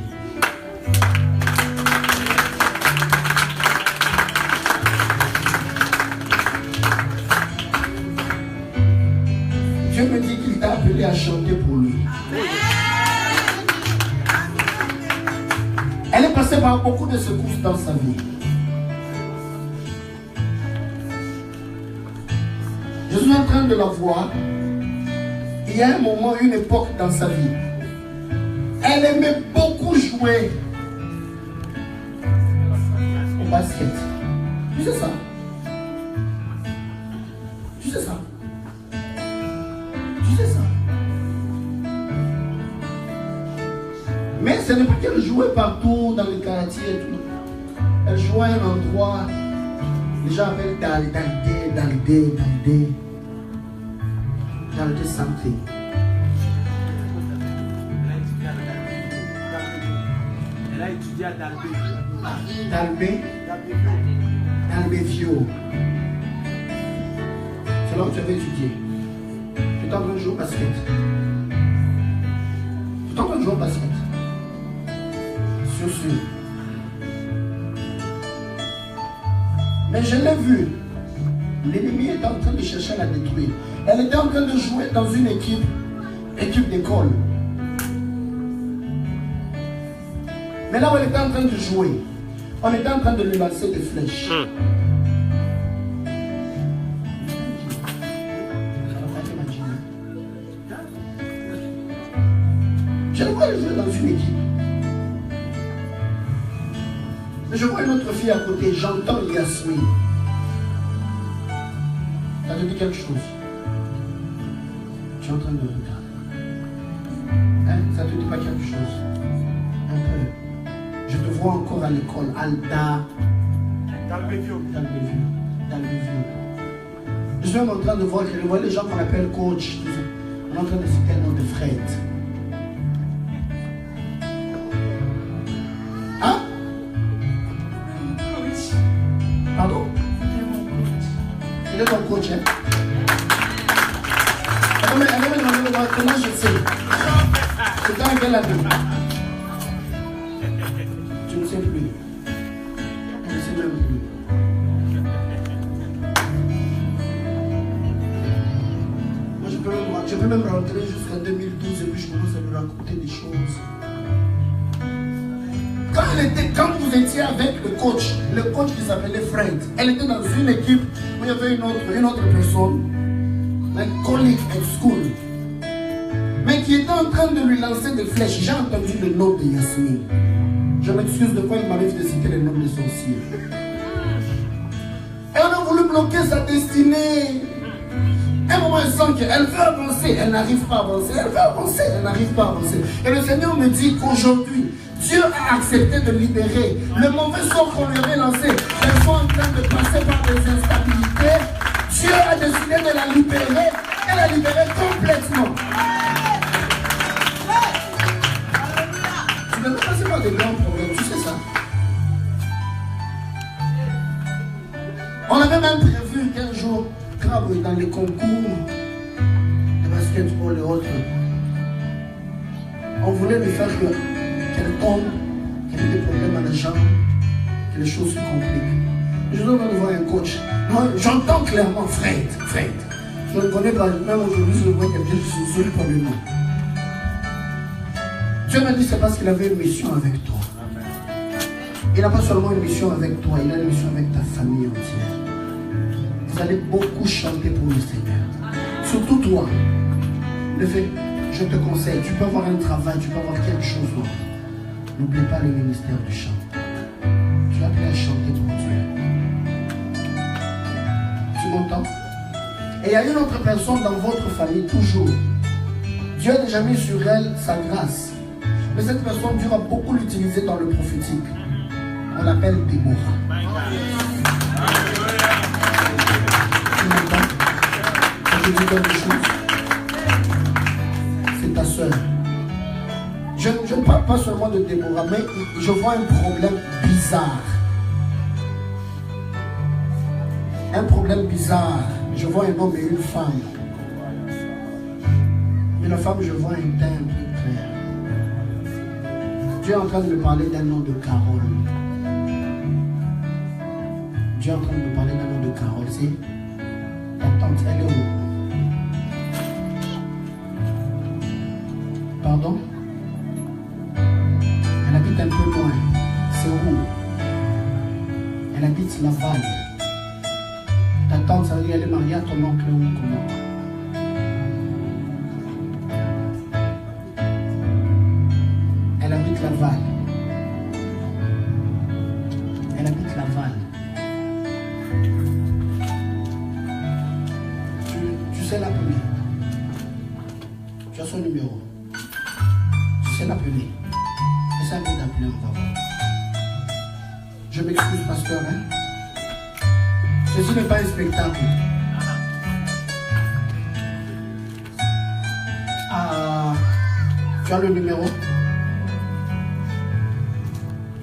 Dieu me dit qu'il t'a appelé à chanter pour lui. Elle est passée par beaucoup de secousses dans sa vie. Je suis en train de la voir. Il y a un moment, une époque dans sa vie. Elle aimait beaucoup jouer au basket. Tu sais ça? Tu sais ça? Tu sais ça? Mais ce n'est pas qu'elle jouait partout dans les quartiers et tout. Elle jouait à un endroit, les gens appellent Daldé something. Elle a étudié à Dalbé. Dalbé Vio. C'est là où tu avais étudié. Tu es en train de jouer au basket. Tu es en train de jouer au basket. Sûr. Mais je l'ai vu L'ennemi était en train de chercher à la détruire. Elle était en train de jouer dans une équipe d'école. Mais là où elle était en train de jouer, on était en train de lui lancer des flèches. Je le vois jouer dans une équipe. Mais je vois une autre fille à côté, j'entends Yasmine. Ça te dit quelque chose? Tu es en train de regarder. Hein? Ça te dit pas quelque chose? Un peu. Je te vois encore à l'école. Alda. Dalbevio. Je suis même en train de voir que je vois les gens qu'on appelle coach. On est en train de citer le nom de Fred. Hein? Pardon? Il est ton coach, hein? Elle m'a demandé comment je sais. C'est dans quelle année? Je ne sais plus. Je ne sais même plus. Moi, je peux même rentrer jusqu'en 2012 et puis je commence à lui raconter des choses. Quand vous étiez avec le coach qui s'appelait Fred, elle était dans une équipe où il y avait une autre personne, un collègue at school, mais qui était en train de lui lancer des flèches. J'ai entendu le nom de Yasmine. Je m'excuse de quoi il m'arrive de citer le nom des sorciers. Et on a voulu bloquer sa destinée. À un moment, elle sent qu'elle veut avancer, elle n'arrive pas à avancer. Elle veut avancer, elle n'arrive pas à avancer. Et le Seigneur me dit qu'aujourd'hui, Dieu a accepté de libérer le mauvais sort qu'on lui avait lancé. Elles sont en train de passer par des instabilités. Dieu a décidé de la libérer et la libérer complètement. Tu ne peux passer par des grands problèmes, tu sais ça. On avait même prévu qu'un jour, dans les concours de basketball et autres, on voulait lui faire qu'elle tombe, qu'elle ait des problèmes à la jambe, que les choses se compliquent. Je dois voir un coach. Moi, j'entends clairement Fred. Je ne connais pas, même aujourd'hui, je vois quelqu'un qui se souvient pas le nom. Dieu m'a dit c'est parce qu'il avait une mission avec toi. Il n'a pas seulement une mission avec toi, il a une mission avec ta famille entière. Vous allez beaucoup chanter pour le Seigneur. Surtout toi. Le fait, je te conseille, tu peux avoir un travail, tu peux avoir quelque chose d'autre. N'oublie pas le ministère du chant. Tu as appelé à chanter pour Dieu. Tu m'entends? Et il y a une autre personne dans votre famille, toujours. Dieu a déjà mis sur elle sa grâce. Mais cette personne, Dieu va beaucoup l'utiliser dans le prophétique. On l'appelle Déborah. Tu m'entends? Je te dis quelque chose. C'est ta soeur. Je ne parle pas seulement de Déborah, mais je vois un problème bizarre. Un problème bizarre. Je vois un homme et une femme. Mais la femme, je vois un teint clair. Dieu est en train de me parler d'un nom de Carole. Dieu est en train de me parler d'un nom de Carole. C'est ta tante, elle est où? Pardon? Elle habite un peu loin. C'est où? Elle habite Laval. Ta tante, ça veut dire elle est mariée à ton oncle ou comment? Elle habite Laval. Elle habite Laval. Tu sais l'appeler. Tu as son numéro. Tu sais l'appeler. Essaie d'appeler, on va voir. Je m'excuse, pasteur. Hein? Ceci n'est pas un spectacle. Ah, tu as le numéro?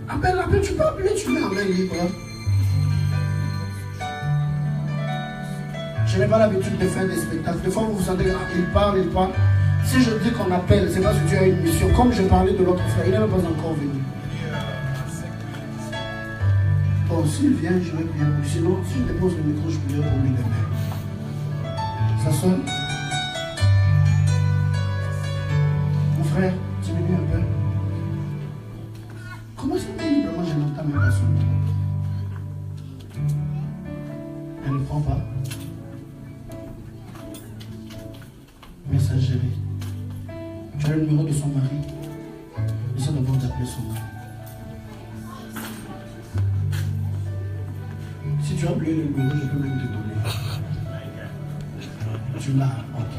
Appelle, tu peux appeler, tu mets en main libre. Je n'ai pas l'habitude de faire des spectacles. Des fois, vous vous sentez, il parle. Si je dis qu'on appelle, c'est parce que tu as une mission. Comme je parlais de l'autre frère, il n'est même pas encore venu. Bon, s'il vient, je vais prier pour lui. Sinon, si je dépose le micro, je prierai pour lui demain. Ça sonne? Mon frère, diminue un peu. Comment ça fait librement, je n'entends même pas son micro. Elle ne prend pas. Messagerie. Tu as le numéro de son mari. Essaie d'abord d'appeler son mari. Si tu as oublié le numéro, je peux même te donner. Tu l'as, ok.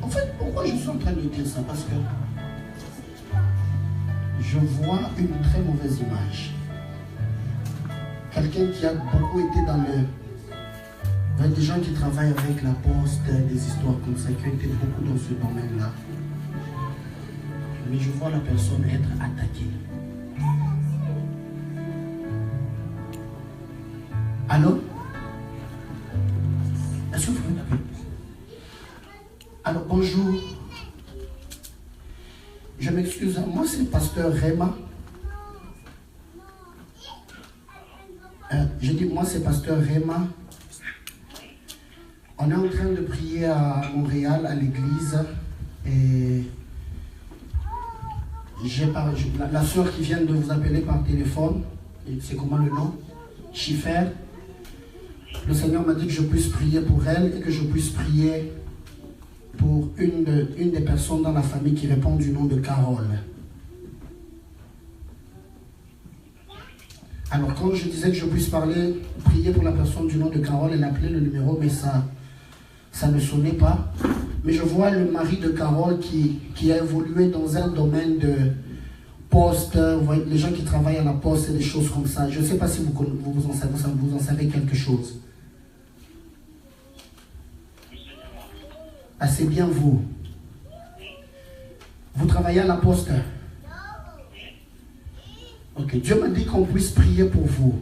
En fait, pourquoi je suis en train de dire ça? Parce que je vois une très mauvaise image. Quelqu'un qui a beaucoup été dans le... Il y a des gens qui travaillent avec la poste, des histoires comme ça, qui ont été beaucoup dans ce domaine-là. Mais je vois la personne être attaquée. Allô? Est-ce que vous pouvez m'appeler? Alors, bonjour. Je m'excuse, moi c'est le pasteur Réma. Je dis, moi c'est pasteur Réma. On est en train de prier à Montréal, à l'église. Et j'ai la soeur qui vient de vous appeler par téléphone, c'est comment le nom? Schiffer. Le Seigneur m'a dit que je puisse prier pour elle et que je puisse prier pour une des personnes dans la famille qui répond du nom de Carole. Alors quand je disais que je puisse prier pour la personne du nom de Carole, elle appelait le numéro, mais ça ne sonnait pas. Mais je vois le mari de Carole qui a évolué dans un domaine de poste, vous voyez, les gens qui travaillent à la poste et des choses comme ça. Je ne sais pas si vous en savez quelque chose. Ah, c'est bien vous. Vous travaillez à la poste. Ok, Dieu m'a dit qu'on puisse prier pour vous.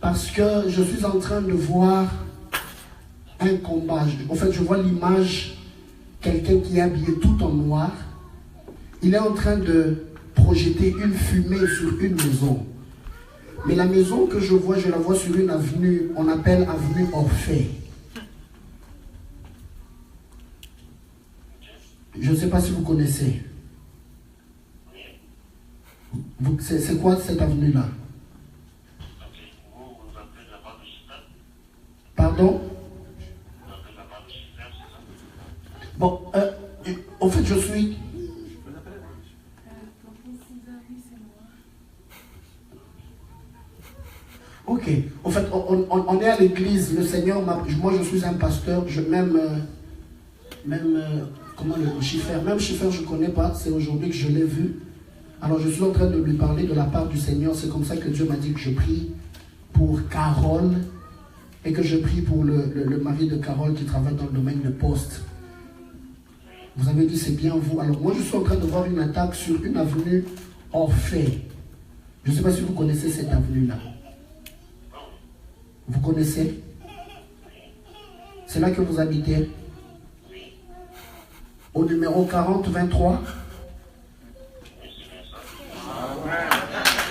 Parce que je suis en train de voir un combat. En fait, je vois l'image, quelqu'un qui est habillé tout en noir. Il est en train de projeter une fumée sur une maison. Mais la maison que je la vois sur une avenue, on appelle avenue Orphée. Je ne sais pas si vous connaissez. C'est quoi cette avenue-là? Pardon? Bon, en fait, je suis... Ok, en fait, on est à l'église, le Seigneur m'a... Moi, je suis un pasteur, comment le Schiffer, même Schiffer, je ne connais pas, c'est aujourd'hui que je l'ai vu. Alors, je suis en train de lui parler de la part du Seigneur. C'est comme ça que Dieu m'a dit que je prie pour Carole et que je prie pour le mari de Carole qui travaille dans le domaine de poste. Vous avez dit, c'est bien vous. Alors, moi, je suis en train de voir une attaque sur une avenue Orphée. Je ne sais pas si vous connaissez cette avenue-là. Vous connaissez? C'est là que vous habitez? Au numéro 4023.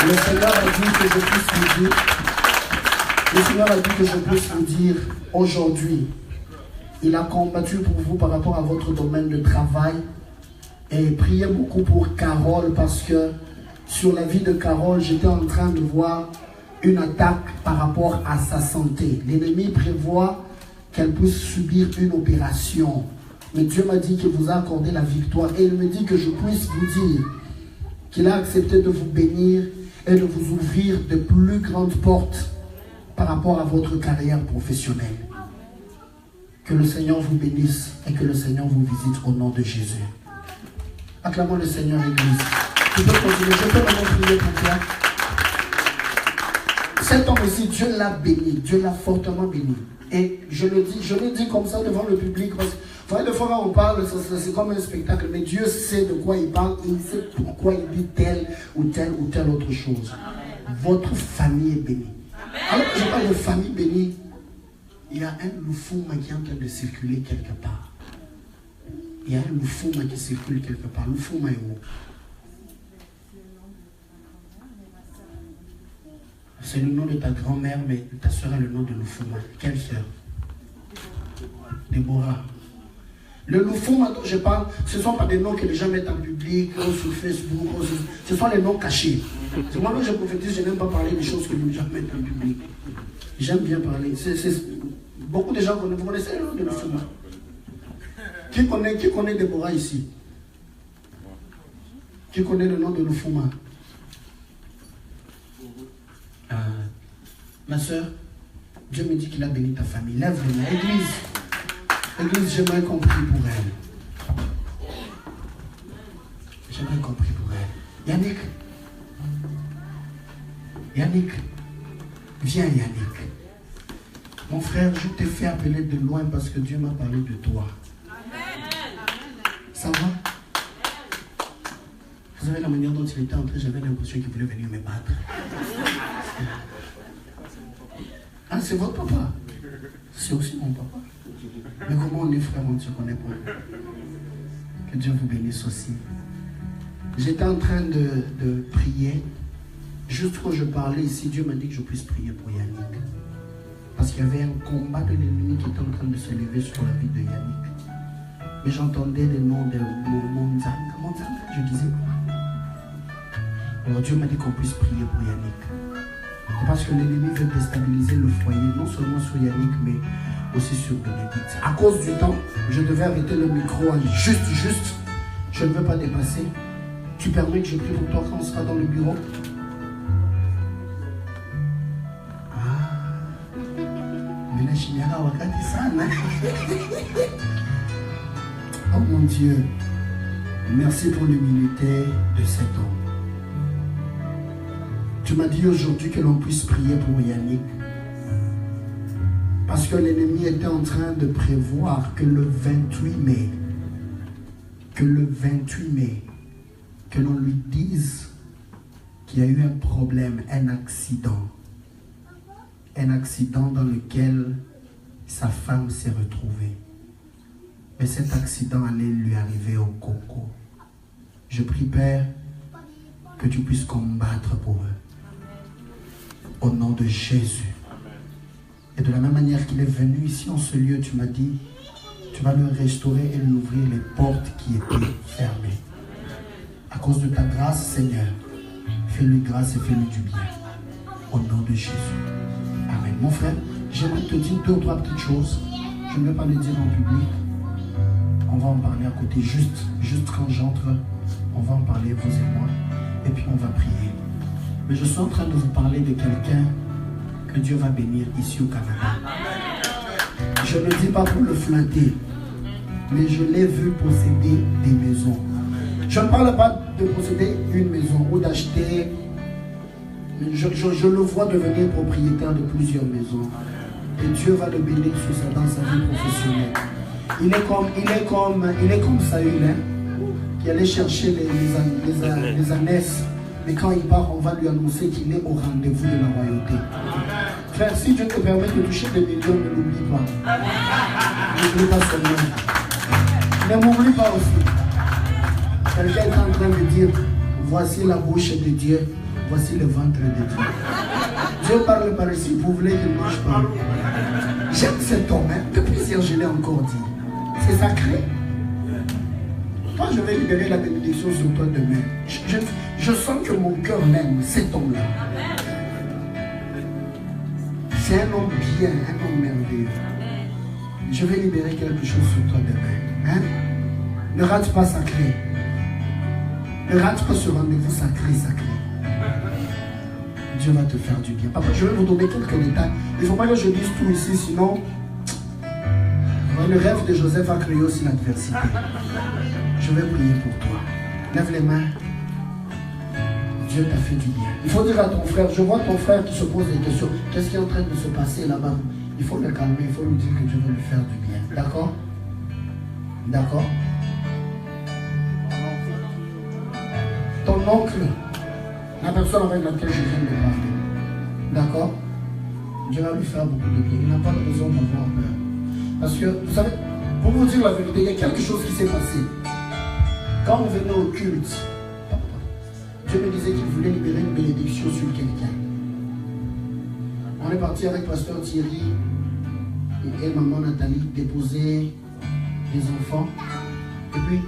Le Seigneur a dit que je puisse vous dire, le Seigneur a dit que je puisse vous dire aujourd'hui, il a combattu pour vous par rapport à votre domaine de travail et priez beaucoup pour Carole parce que sur la vie de Carole, j'étais en train de voir une attaque par rapport à sa santé. L'ennemi prévoit qu'elle puisse subir une opération. Mais Dieu m'a dit qu'il vous a accordé la victoire et il me dit que je puisse vous dire qu'il a accepté de vous bénir et de vous ouvrir de plus grandes portes par rapport à votre carrière professionnelle. Que le Seigneur vous bénisse et que le Seigneur vous visite au nom de Jésus. Acclamons le Seigneur, Église. Tu peux continuer, je peux vraiment prier pour toi. Cet homme aussi, Dieu l'a béni, Dieu l'a fortement béni. Et je le dis comme ça devant le public parce que vous voyez, des fois quand on parle, c'est comme un spectacle, mais Dieu sait de quoi il parle, il sait pourquoi il dit telle ou telle autre chose. Votre famille est bénie. Alors que je parle de famille bénie, il y a un loufouma qui est en train de circuler quelque part. Il y a un loufouma qui circule quelque part. Loufouma est où? C'est le nom de ta grand-mère, mais ta soeur a le nom de Lufuma. Quelle soeur? Déborah. Le Lufuma dont je parle, ce ne sont pas des noms que les gens mettent en public, sur Facebook, ce sont les noms cachés. C'est moi que je prophétise, je n'aime pas parler des choses que les gens mettent en public. J'aime bien parler. Beaucoup de gens connaissent. Vous connaissez le nom de Lufuma? Qui connaît Déborah ici? Qui connaît le nom de Lufuma? Ma soeur, Dieu me dit qu'il a béni ta famille. Lève les mains. Église, j'aimerais qu'on prie pour elle. J'aimerais qu'on prie pour elle. Yannick, viens Yannick. Mon frère, je t'ai fait appeler de loin parce que Dieu m'a parlé de toi. Ça va? Vous savez la manière dont il était entré, j'avais l'impression qu'il voulait venir me battre. Ah, c'est votre papa? C'est aussi mon papa. Mais comment on est frères, on ne se connaît pas? Que Dieu vous bénisse aussi. J'étais en train de prier. Juste quand je parlais ici, Dieu m'a dit que je puisse prier pour Yannick. Parce qu'il y avait un combat de l'ennemi qui était en train de se lever sur la vie de Yannick. Mais j'entendais les noms de Monzanga, je disais. Alors Dieu m'a dit qu'on puisse prier pour Yannick. Parce que l'ennemi veut déstabiliser le foyer, non seulement sur Yannick, mais aussi sur Bénédicte. À cause du temps, je devais arrêter le micro juste. Je ne veux pas dépasser. Tu permets que je prie pour toi quand on sera dans le bureau? Oh mon Dieu, merci pour l'humilité de cet homme. Tu m'as dit aujourd'hui que l'on puisse prier pour Yannick. Parce que l'ennemi était en train de prévoir que le 28 mai, que l'on lui dise qu'il y a eu un problème, un accident dans lequel sa femme s'est retrouvée. Mais cet accident allait lui arriver au coco. Je prie, Père, que tu puisses combattre pour eux. Au nom de Jésus. Et de la même manière qu'il est venu ici en ce lieu, tu m'as dit, tu vas lui restaurer et lui ouvrir les portes qui étaient fermées. À cause de ta grâce, Seigneur, fais-lui grâce et fais-lui du bien. Au nom de Jésus. Amen. Mon frère, j'aimerais te dire 2 ou 3 petites choses. Je ne vais pas les dire en public. On va en parler à côté. Juste quand j'entre, on va en parler, vous et moi. Et puis on va prier. Mais je suis en train de vous parler de quelqu'un que Dieu va bénir ici au Canada. Je ne dis pas pour le flatter, mais je l'ai vu posséder des maisons. Je ne parle pas de posséder une maison ou d'acheter. Je le vois devenir propriétaire de plusieurs maisons. Et Dieu va le bénir dans sa vie professionnelle. Il est comme Saül, hein, qui allait chercher les ânesses. Mais quand il part, on va lui annoncer qu'il est au rendez-vous de la royauté. Frère, si Dieu te permet de toucher des millions, ne l'oublie pas. N'oublie pas seulement. Ne m'oublie pas aussi. Quelqu'un est en train de dire, voici la bouche de Dieu, voici le ventre de Dieu. Dieu parle par ici, vous voulez qu'il marche pas. J'aime cet homme, hein. Depuis hier, je l'ai encore dit. C'est sacré. Toi, je vais libérer la bénédiction sur toi demain. Je sens que mon cœur m'aime, cet homme-là. C'est un homme bien, un homme merveilleux. Je vais libérer quelque chose sur toi demain. Hein? Ne rate pas sacré. Ne rate pas ce rendez-vous sacré. Dieu va te faire du bien. Papa, je vais vous donner quelques détails. Il ne faut pas que je dise tout ici, sinon le rêve de Joseph va créer aussi l'adversité. Je vais prier pour toi. Lève les mains. Dieu t'a fait du bien. Il faut dire à ton frère, je vois ton frère qui se pose des questions. Qu'est-ce qui est en train de se passer là-bas? Il faut le calmer, il faut lui dire que Dieu veut lui faire du bien. D'accord? D'accord? Ton oncle, la personne avec laquelle je viens de parler. D'accord? Dieu va lui faire beaucoup de bien. Il n'a pas de raison d'avoir peur. Parce que, vous savez, pour vous dire la vérité, il y a quelque chose qui s'est passé. Quand on venait au culte, Dieu me disait qu'il voulait libérer une bénédiction sur quelqu'un. On est parti avec Pasteur Thierry et maman Nathalie déposer les enfants. Et puis,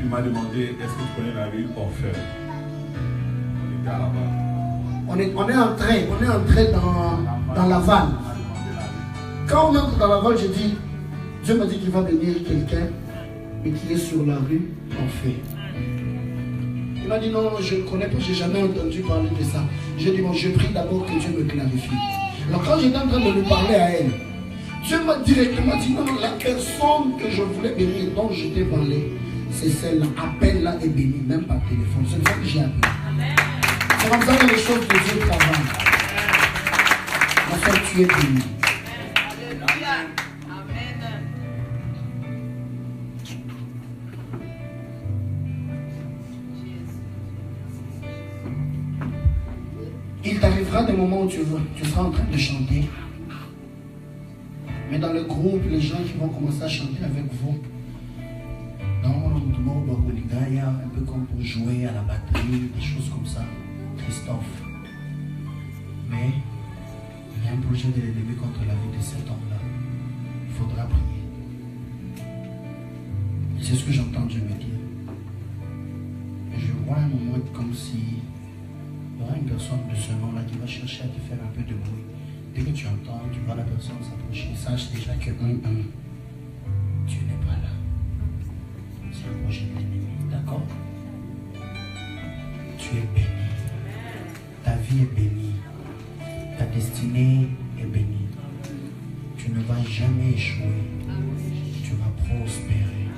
il m'a demandé, est-ce que tu connais la ville Orfèvre? On était à Laval. On est entré dans Laval. Quand on entre dans Laval, je dis, Dieu m'a dit qu'il va bénir quelqu'un, mais qui est sur la rue Orfèvre. Il m'a dit non, je ne connais pas, je n'ai jamais entendu parler de ça. J'ai dit, bon, je prie d'abord que Dieu me clarifie. Alors quand j'étais en train de lui parler à elle, Dieu m'a directement dit, non, la personne que je voulais bénir, dont je t'ai parlé, c'est celle-là. Appelle-la et bénis, même par téléphone. C'est ça que j'ai appelé. C'est comme ça que les choses de Dieu travaillent. Ma soeur, tu es bénie. Il t'arrivera des moments où tu seras en train de chanter. Mais dans le groupe, les gens qui vont commencer à chanter avec vous, un peu comme pour jouer à la batterie, des choses comme ça, Christophe. Mais il y a un projet de l'ennemi contre la vie de cet homme-là. Il faudra prier. C'est ce que j'entends Dieu me dire. Je vois un moment comme si il y aura une personne de ce nom-là qui va chercher à te faire un peu de bruit. Dès que tu entends, tu vois la personne s'approcher, sache déjà que tu n'es pas là. C'est un projet de l'ennemi, d'accord? Tu es béni. Ta vie est bénie. Ta destinée est bénie. Tu ne vas jamais échouer. Tu vas prospérer.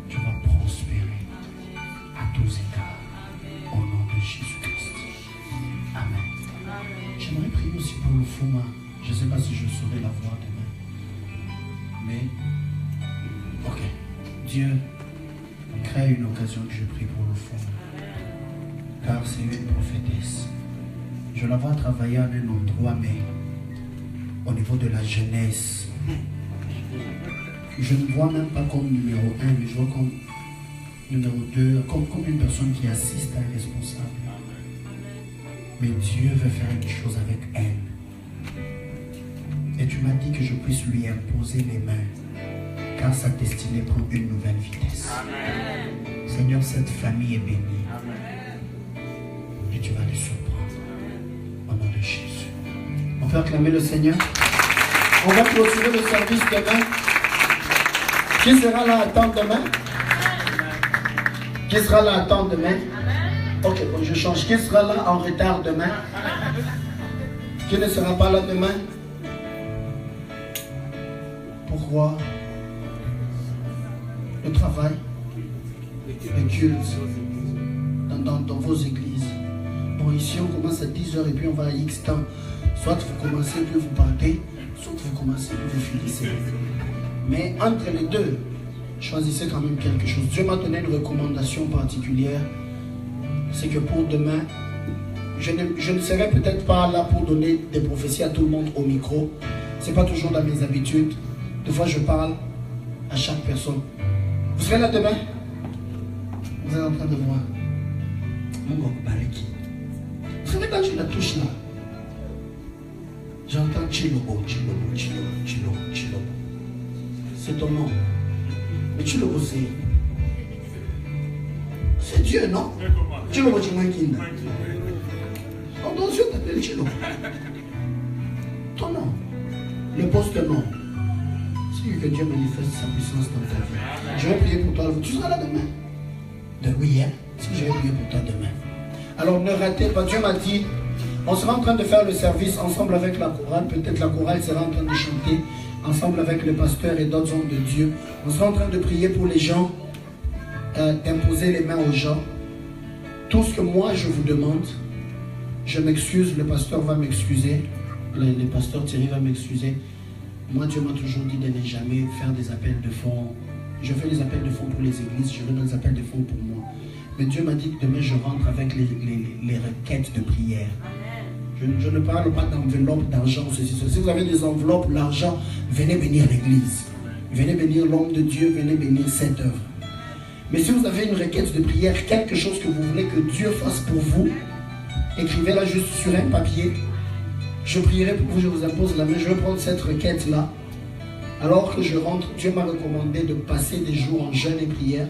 Tu vas prospérer à tous égards. Au nom de Jésus-Christ. Amen. J'aimerais prier aussi pour le Fouma. Je ne sais pas si je saurai la voir demain. Mais, ok. Dieu crée une occasion que je prie pour le Fouma. Car c'est une prophétesse. Je la vois travailler à un endroit, mais au niveau de la jeunesse. Je ne vois même pas comme numéro 1, mais je vois comme numéro 2, comme une personne qui assiste à un responsable. Mais Dieu veut faire une chose avec elle. Et tu m'as dit que je puisse lui imposer les mains, car sa destinée prend une nouvelle vitesse. Amen. Seigneur, cette famille est bénie. Amen. Et tu vas les surprendre. Au nom de Jésus. On peut acclamer le Seigneur. On va clôturer le service demain. Qui sera là à temps demain? Qui sera là à temps demain? Ok, bon, je change. Qui sera là en retard demain? Qui ne sera pas là demain? Pourquoi? Le travail, le culte, dans vos églises. Bon, ici on commence à 10h et puis on va à X temps. Soit vous commencez puis vous partez, soit vous commencez puis vous finissez. Mais entre les deux, choisissez quand même quelque chose. Dieu m'a donné une recommandation particulière. C'est que pour demain, je ne serai peut-être pas là pour donner des prophéties à tout le monde au micro. Ce n'est pas toujours dans mes habitudes. Des fois, je parle à chaque personne. Vous serez là demain? Vous êtes en train de voir. Mon gars, Bariki. Vous savez, quand tu la touches là, j'entends Chilobo, Chilobo, Chilobo, Chilobo, Chilobo. C'est ton nom. Mais Chilobo, c'est Dieu, non? Chilobo, Chimankinda. Ton Dieu t'appelle Chilobo. Ton nom. Le poste nom. C'est que Dieu manifeste sa puissance dans ta vie. Je vais prier pour toi. Tu seras là demain? Oui, hein? Si je vais prier pour toi demain. Alors ne ratez pas. Dieu m'a dit, on sera en train de faire le service ensemble avec la chorale. Peut-être la chorale sera en train de chanter ensemble avec le pasteur et d'autres hommes de Dieu. On sera en train de prier pour les gens, d'imposer les mains aux gens. Tout ce que moi je vous demande, je m'excuse, le pasteur va m'excuser, le pasteur Thierry va m'excuser. Moi, Dieu m'a toujours dit de ne jamais faire des appels de fonds. Je fais des appels de fonds pour les églises, je fais des appels de fonds pour moi. Mais Dieu m'a dit que demain, je rentre avec les requêtes de prière. Je ne parle pas d'enveloppe, d'argent, ceci, ceci. Si vous avez des enveloppes, l'argent, venez bénir l'église. Venez bénir l'homme de Dieu, venez bénir cette œuvre. Mais si vous avez une requête de prière, quelque chose que vous voulez que Dieu fasse pour vous, écrivez-la juste sur un papier Je prierai pour vous, je vous impose la main. Je vais prendre cette requête-là. Alors que je rentre, Dieu m'a recommandé de passer des jours en jeûne et prière.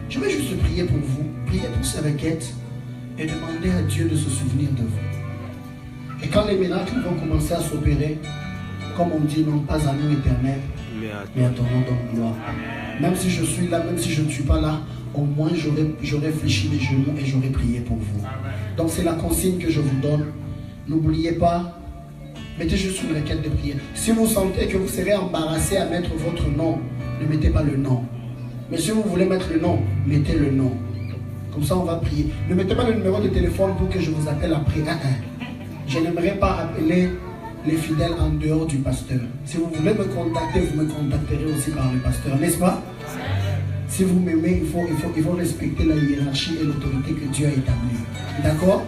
Je vais juste prier pour vous, prier pour ces requêtes et demander à Dieu de se souvenir de vous. Et quand les miracles vont commencer à s'opérer, comme on dit, non pas à nous éternel, mais à ton nom de gloire. Même si je suis là, même si je ne suis pas là, au moins j'aurais fléchi les genoux et j'aurais prié pour vous. Donc c'est la consigne que je vous donne. N'oubliez pas, mettez juste une requête de prière. Si vous sentez que vous serez embarrassé à mettre votre nom, ne mettez pas le nom. Mais si vous voulez mettre le nom, mettez le nom. Comme ça on va prier. Ne mettez pas le numéro de téléphone pour que je vous appelle après. Je n'aimerais pas appeler les fidèles en dehors du pasteur. Si vous voulez me contacter, vous me contacterez aussi par le pasteur, n'est-ce pas? Si vous m'aimez, il faut respecter la hiérarchie et l'autorité que Dieu a établie. D'accord?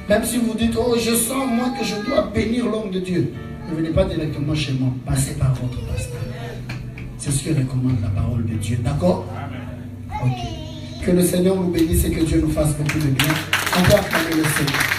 Même si vous dites, oh, je sens moi que je dois bénir l'homme de Dieu, ne venez pas directement chez moi, passez par votre pasteur. C'est ce que recommande la parole de Dieu. D'accord? Ok. Que le Seigneur nous bénisse et que Dieu nous fasse beaucoup de bien. On va acclamer le Seigneur.